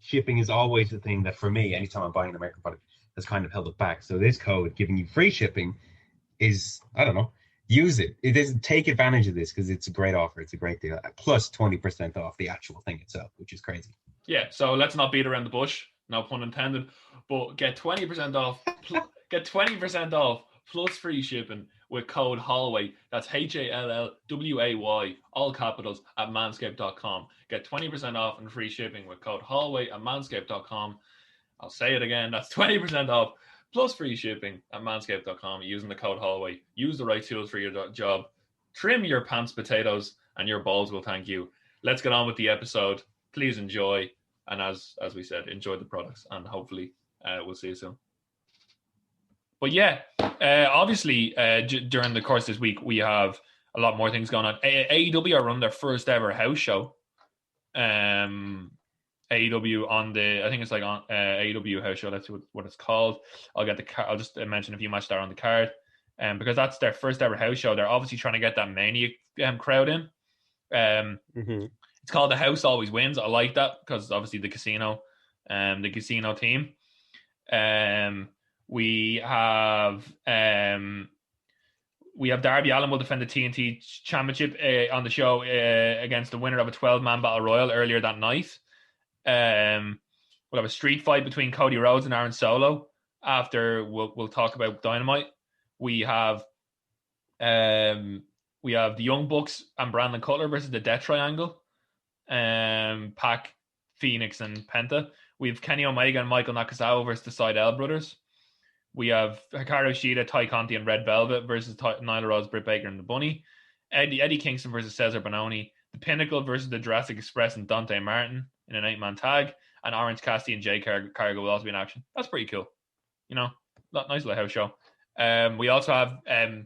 shipping is always the thing that for me, anytime I'm buying an American product, has kind of held it back. So this code giving you free shipping is, I don't know, use it. It is, take advantage of this, because it's a great offer. It's a great deal. Plus 20% off the actual thing itself, which is crazy. Yeah, so let's not beat around the bush. No pun intended. But get 20% off. Get 20% off plus free shipping with code Hallway. That's HALLWAY, all capitals, at manscaped.com. Get 20% off and free shipping with code Hallway at manscaped.com. I'll say it again. That's 20% off plus free shipping at manscaped.com using the code Hallway. Use the right tools for your job. Trim your pants potatoes and your balls will thank you. Let's get on with the episode. Please enjoy. And as we said, enjoy the products, and hopefully we'll see you soon. But yeah, obviously during the course of this week, we have a lot more things going on. AEW are on their first ever house show. AEW on the, I think it's like on AEW house show. That's what it's called. I'll just mention a few matches that are on the card, because that's their first ever house show. They're obviously trying to get that Mania crowd in. It's called The House Always Wins. I like that, because obviously the casino team. We have Darby Allin will defend the TNT Championship on the show against the winner of a 12-man battle royal earlier that night. We'll have a street fight between Cody Rhodes and Aaron Solo after we'll talk about Dynamite. We have the Young Bucks and Brandon Cutler versus the Death Triangle. Pac, Phoenix, and Penta. We have Kenny Omega and Michael Nakazawa versus the Sydal brothers. We have Hikaru Shida, Ty Conti, and Red Velvet versus Nyla Rose, Britt Baker, and the Bunny. Eddie Kingston versus Cesar Bononi. The Pinnacle versus the Jurassic Express and Dante Martin in an 8-man tag. And Orange Cassidy and Jay Cargill will also be in action. That's pretty cool. You know, nice little house show. We also have the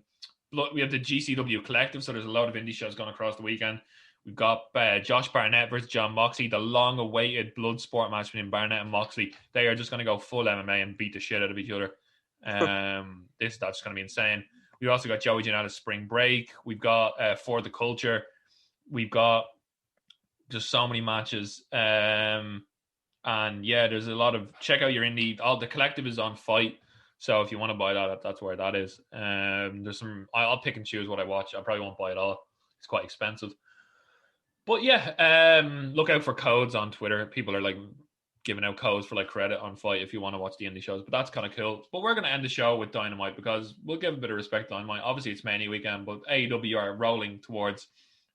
GCW Collective, so there's a lot of indie shows going across the weekend. We've got Josh Barnett versus John Moxley, the long-awaited blood sport match between Barnett and Moxley. They are just going to go full MMA and beat the shit out of each other. That's going to be insane. We've also got Joey Janela's Spring Break. We've got For the Culture. We've got just so many matches. And yeah, there's a lot of, check out your indie. All the Collective is on Fight. So if you want to buy that, that's where that is. There's some, I'll pick and choose what I watch. I probably won't buy it all. It's quite expensive. But yeah, look out for codes on Twitter. People are like giving out codes for like credit on Fight if you want to watch the indie shows. But that's kind of cool. But we're going to end the show with Dynamite, because we'll give a bit of respect to Dynamite. Obviously, it's Mania weekend, but AEW are rolling towards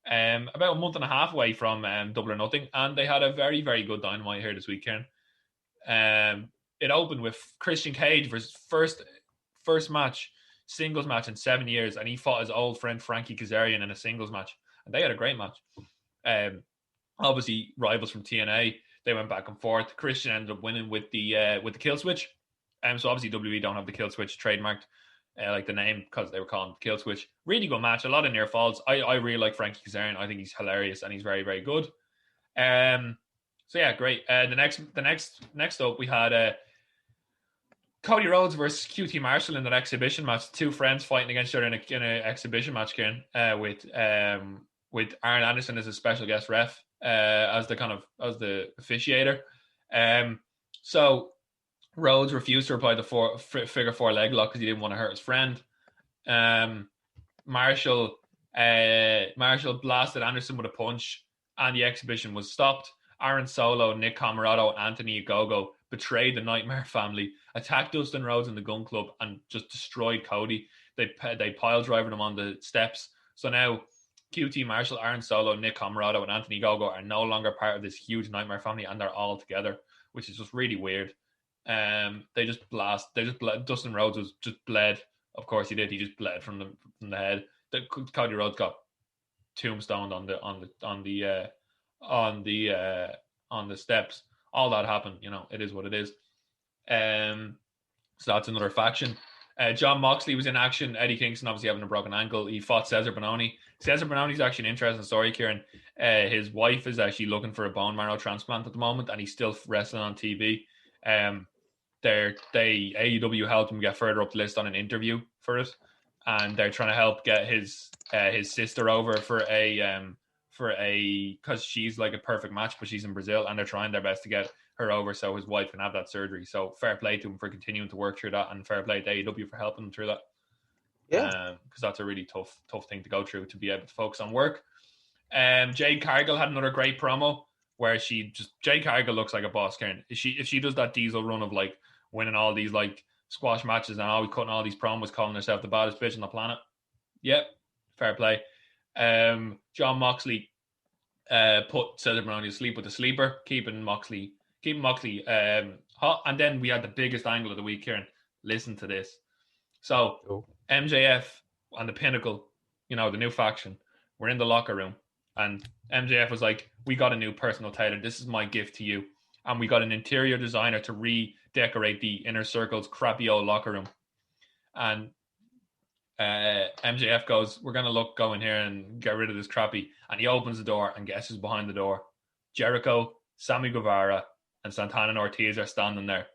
about a month and a half away from Double or Nothing. And they had a very, very good Dynamite here this weekend. It opened with Christian Cage versus first match, singles match in 7 years. And he fought his old friend Frankie Kazarian in a singles match. and they had a great match. Obviously, rivals from TNA, they went back and forth. Christian ended up winning with the kill switch. So obviously WWE don't have the kill switch trademarked, like the name, because they were calling it kill switch. Really good match, a lot of near falls. I really like Frankie Kazarian. I think he's hilarious and he's very, very good. So yeah, great. The next up we had Cody Rhodes versus QT Marshall in an exhibition match. Two friends fighting against each other in an exhibition match, Kieran, with Arn Anderson as a special guest ref, as the officiator. So Rhodes refused to apply the figure four leg lock because he didn't want to hurt his friend. Marshall blasted Anderson with a punch, and the exhibition was stopped. Aaron Solo, Nick Comoroto, and Anthony Ogogo betrayed the Nightmare family, attacked Dustin Rhodes in the Gun Club, and just destroyed Cody. They pile driver him on the steps. So now QT Marshall, Aaron Solo, Nick Comoroto, and Anthony Ogogo are no longer part of this huge Nightmare family, and they're all together, which is just really weird. Dustin Rhodes was just bled. Of course he did. He just bled from the head. Cody Rhodes got tombstoned on the steps. All that happened. It is what it is. So that's another faction. John Moxley was in action. Eddie Kingston obviously having a broken ankle. He fought Cesar Bononi. Cesar Bononi's actually an interesting story, Kieran. His wife is actually looking for a bone marrow transplant at the moment, and he's still wrestling on TV. AEW helped him get further up the list on an interview for it, and they're trying to help get his sister over because she's like a perfect match, but she's in Brazil, and they're trying their best to get her over so his wife can have that surgery. So fair play to him for continuing to work through that, and fair play to AEW for helping him through that. Yeah, because that's a really tough thing to go through, to be able to focus on work. Jade Cargill had another great promo where Jade Cargill looks like a boss, Karen. If she does that Diesel run of like winning all these like squash matches and always cutting all these promos, calling herself the baddest bitch on the planet. Yep, fair play. John Moxley put Cesar Bononi to sleep with the sleeper, keeping Moxley hot. And then we had the biggest angle of the week, Kieran. Listen to this. So MJF and the Pinnacle, the new faction, were in the locker room, and MJF was like, "We got a new personal tailor. This is my gift to you." And we got an interior designer to redecorate the Inner Circle's crappy old locker room. And MJF goes, "We're going to go in here and get rid of this crappy." And he opens the door, and guess who's behind the door? Jericho, Sammy Guevara, and Santana and Ortiz are standing there.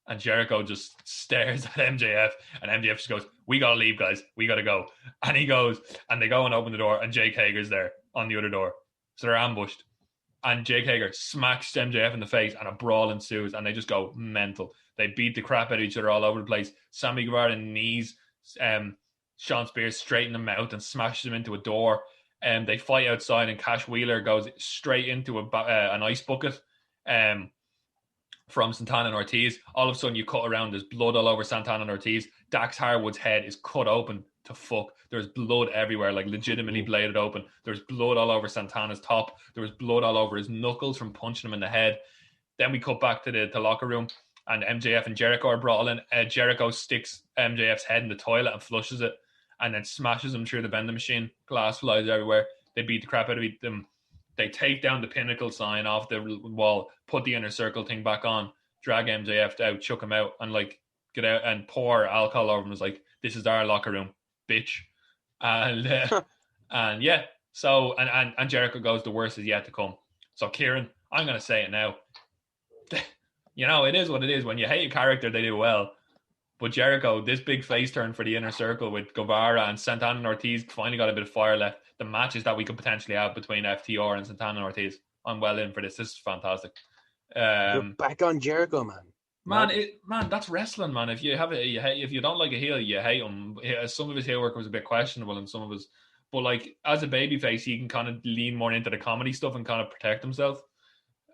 And Jericho just stares at MJF, and MJF just goes, "We got to leave, guys. We got to go." And he goes, and they go and open the door, and Jake Hager's there on the other door. So they're ambushed. And Jake Hager smacks MJF in the face, and a brawl ensues, and they just go mental. They beat the crap out of each other all over the place. Sammy Guevara knees Sean Spears straight in the mouth and smashes him into a door. They fight outside, and Cash Wheeler goes straight into an ice bucket from Santana and Ortiz. All of a sudden, you cut around, there's blood all over Santana and Ortiz. Dax Harwood's head is cut open to fuck. There's blood everywhere, like legitimately bladed open. There's blood all over Santana's top. There was blood all over his knuckles from punching him in the head. Then we cut back to the locker room, and MJF and Jericho are brought in. Jericho sticks MJF's head in the toilet and flushes it, and then smashes him through the vending machine. Glass flies everywhere. They beat the crap out of them. They take down the Pinnacle sign off the wall, put the Inner Circle thing back on, drag MJF out, chuck him out, and like get out and pour alcohol over him. It's like, "This is our locker room, bitch." And and yeah, so and Jericho goes, "The worst is yet to come." So Kieran, I'm gonna say it now. It is what it is. When you hate a character, they do well. But Jericho, this big face turn for the Inner Circle with Guevara and Santana and Ortiz finally got a bit of fire left. The matches that we could potentially have between FTR and Santana and Ortiz, I'm well in for this. This is fantastic. You're back on Jericho, man. Man, that's wrestling, man. If you have it, you hate. If you don't like a heel, you hate him. Some of his heel work was a bit questionable, and some of his, but like as a babyface, he can kind of lean more into the comedy stuff and kind of protect himself.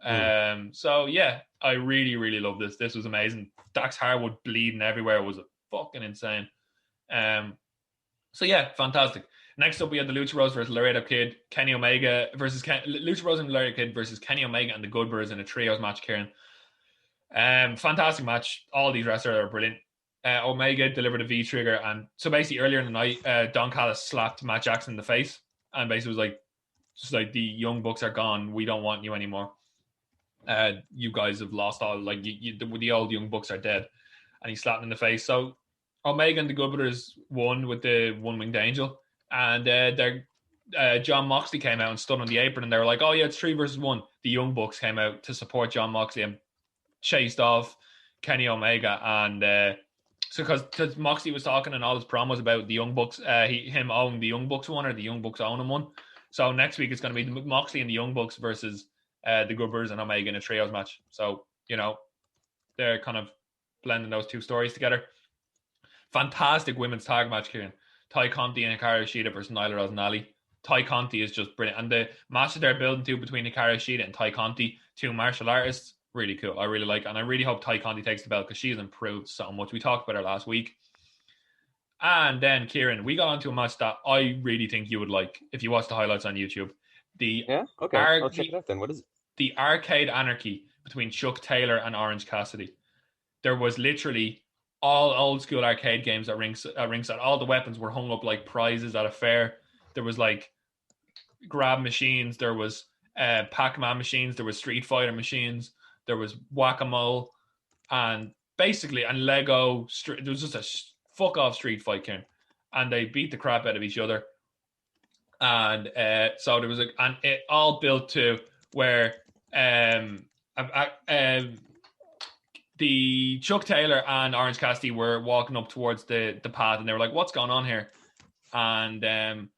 So yeah, I really, really love this. This was amazing. Dax Harwood bleeding everywhere was fucking insane. So yeah, fantastic. Next up, we had the Lucha Bros versus Laredo Kid, Kenny Omega versus Lucha Bros and Laredo Kid versus Kenny Omega and the Good Brothers in a trios match, Kieran. Fantastic match. All these wrestlers are brilliant. Omega delivered a V-trigger, and so basically earlier in the night, Don Callis slapped Matt Jackson in the face and basically was like, Just like, the Young Bucks are gone. We don't want you anymore. You guys have lost all, like, the old Young Bucks are dead. And he slapped him in the face. So Omega and the Good Brothers won with the One Winged Angel. And John Moxley came out and stood on the apron, and they were like, oh yeah, it's 3 versus 1. The Young Bucks came out to support John Moxley and chased off Kenny Omega. And so because Moxley was talking in all his promos about the Young Bucks, him owning the Young Bucks one, or the Young Bucks owning one. So next week it's going to be Moxley and the Young Bucks versus the Good Brothers and Omega in a trios match. So, they're kind of blending those two stories together. Fantastic women's tag match, Kieran. Ty Conti and Hikaru Shida versus Nyla Rose and Ali. Ty Conti is just brilliant. And the match that they're building to between Hikaru Shida and Ty Conti, 2 martial artists, really cool. I really like it. And I really hope Ty Conti takes the belt, because she has improved so much. We talked about her last week. And then, Kieran, we got onto a match that I really think you would like if you watch the highlights on YouTube. I'll check it out then. What is it? The Arcade Anarchy between Chuck Taylor and Orange Cassidy. There was literally all old school arcade games at ringside. All the weapons were hung up like prizes at a fair. There was like grab machines. There was Pac-Man machines. There was Street Fighter machines. There was Whack-A-Mole, and Lego. There was just a fuck off street fight, Karen, and they beat the crap out of each other. And so there was and it all built to where the Chuck Taylor and Orange Cassidy were walking up towards the path, and they were like, "What's going on here?" And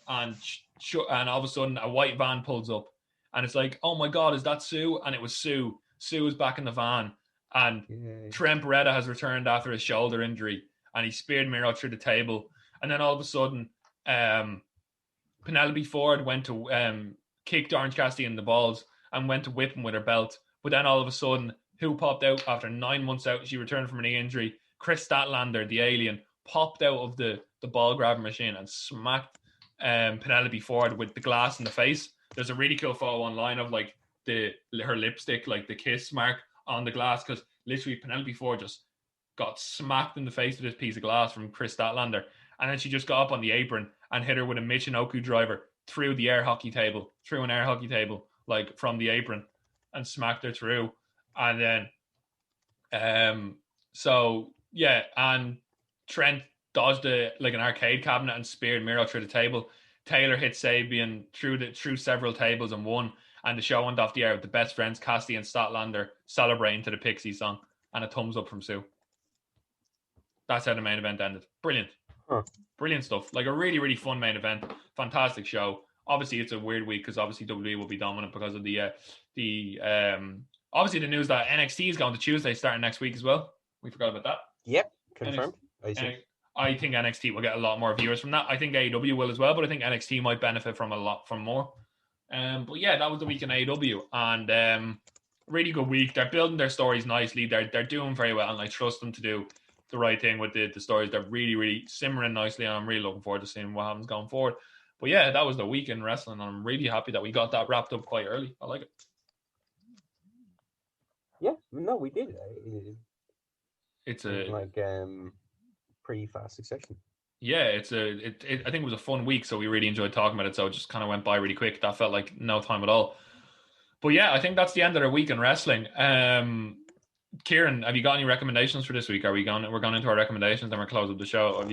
all of a sudden, a white van pulls up, and it's like, "Oh my God, is that Sue?" And it was Sue. Sue is back in the van, and Trent Beretta has returned after his shoulder injury, and he speared Miro through the table. And then all of a sudden, Penelope Ford went to kicked Orange Cassidy in the balls and went to whip him with her belt. But then all of a sudden, who popped out after 9 months out? She returned from a knee injury. Chris Statlander, the alien, popped out of the ball grabbing machine and smacked Penelope Ford with the glass in the face. There's a really cool photo online of like her lipstick, like the kiss mark on the glass, because literally Penelope Ford just got smacked in the face with this piece of glass from Chris Statlander. And then she just got up on the apron and hit her with a Michinoku driver through an air hockey table, like from the apron, and smacked her through. And then, and Trent dodged an arcade cabinet and speared Miro through the table. Taylor hit Sabian through several tables and won. And the show went off the air with the best friends, Cassidy and Statlander, celebrating to the Pixie song, and a thumbs up from Sue. That's how the main event ended. Brilliant. Brilliant stuff. Like a really, really fun main event. Fantastic show. Obviously, it's a weird week because obviously WWE will be dominant because of obviously the news that NXT is going to Tuesday starting next week as well. We forgot about that. Yep, confirmed. I think NXT will get a lot more viewers from that. I think AEW will as well, but I think NXT might benefit from more. But yeah, that was the week in AEW, and really good week. They're building their stories nicely. They're doing very well, and I trust them to do the right thing with the stories. They're really, really simmering nicely, and I'm really looking forward to seeing what happens going forward. But yeah, that was the week in wrestling, and I'm really happy that we got that wrapped up quite early. I like it. Yeah, no, we did. It's a pretty fast succession. Yeah, I think it was a fun week, so we really enjoyed talking about it. So it just kind of went by really quick. That felt like no time at all. But yeah, I think that's the end of our week in wrestling. Kieran, have you got any recommendations for this week? We're going into our recommendations, then we're close up the show.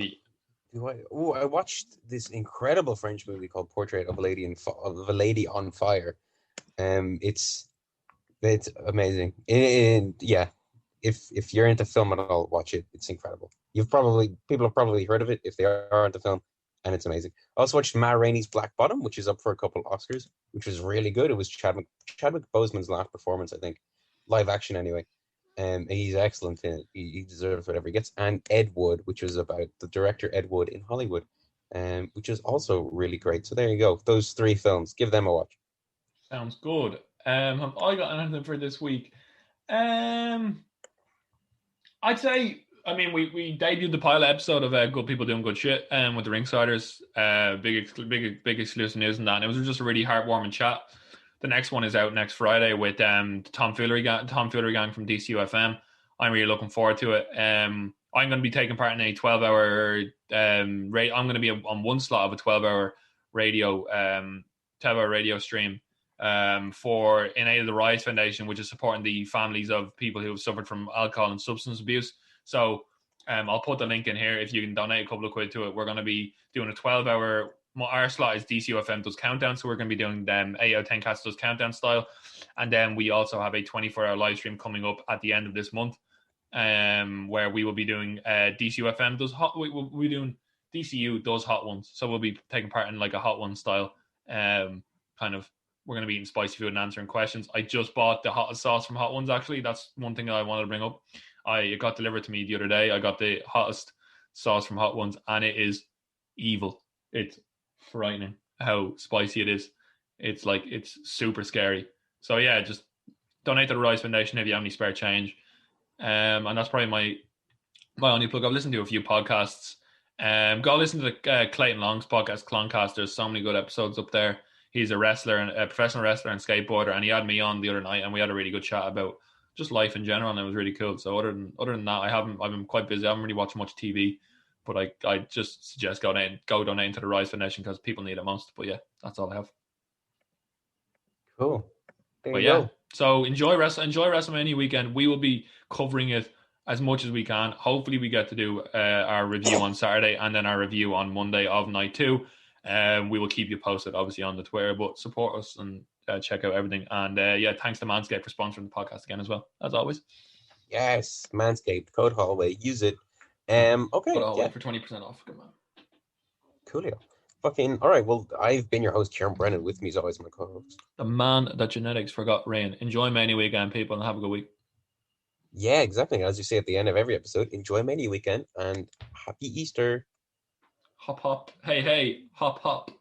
I watched this incredible French movie called Portrait of a Lady on Fire. It's amazing. If you're into film at all, watch it. It's incredible. People have probably heard of it if they are into film, and it's amazing. I also watched Ma Rainey's Black Bottom, which is up for a couple of Oscars, which was really good. It was Chadwick Boseman's last performance, I think, live action anyway. He's excellent in it. He deserves whatever he gets. And Ed Wood, which was about the director Ed Wood in Hollywood, which is also really great. So there you go. Those 3 films. Give them a watch. Sounds good. Have I got anything for this week? I'd say, we debuted the pilot episode of Good People Doing Good Shit with the Ringsiders. Big exclusive news and that. And it was just a really heartwarming chat. The next one is out next Friday with Tom Foolery gang from DCUFM. I'm really looking forward to it. I'm going to be taking part in a 12-hour I'm going to be on one slot of a 12-hour radio 2-hour radio stream for in aid of the Rise Foundation, which is supporting the families of people who have suffered from alcohol and substance abuse. So I'll put the link in here if you can donate a couple of quid to it. We're going to be doing a 12-hour. Our slot is DCUFM does countdown, so we're going to be doing them 8 out of 10 cats does countdown style, and then we also have a 24-hour live stream coming up at the end of this month, where we will be doing DCUFM does hot. We'll be doing DCU does hot ones, so we'll be taking part in like a hot one style. Kind of, we're going to be eating spicy food and answering questions. I just bought the hottest sauce from Hot Ones. Actually, that's one thing that I wanted to bring up. It got delivered to me the other day. I got the hottest sauce from Hot Ones, and it is evil. It's frightening how spicy it is. It's like, it's super scary. So yeah, just donate to the Rise Foundation if you have any spare change. And that's probably my only plug. I've listened to a few podcasts. Go listen to the Clayton Long's podcast, Cloncast. There's so many good episodes up there. He's a wrestler, and a professional wrestler and skateboarder, and he had me on the other night, and we had a really good chat about just life in general, and it was really cool. So other than that, I've been quite busy. I haven't really watched much TV, but I just suggest go donate to the Rise Foundation because people need it most. But yeah, that's all I have. Cool. But yeah, so enjoy WrestleMania weekend. We will be covering it as much as we can. Hopefully we get to do our review on Saturday and then our review on Monday of night 2. We will keep you posted, obviously, on the Twitter, but support us and check out everything. And yeah, thanks to Manscaped for sponsoring the podcast again as well, as always. Yes, Manscaped, code Hallway, use it. Okay, code Hallway for 20% off. Come on. Coolio. Fucking, all right, well, I've been your host, Kieran Brennan. With me is always my co-host. The man that genetics forgot rain. Enjoy Mania weekend, people, and have a good week. Yeah, exactly. As you say at the end of every episode, enjoy Mania weekend and happy Easter. Hop, hop. Hey, hop, hop.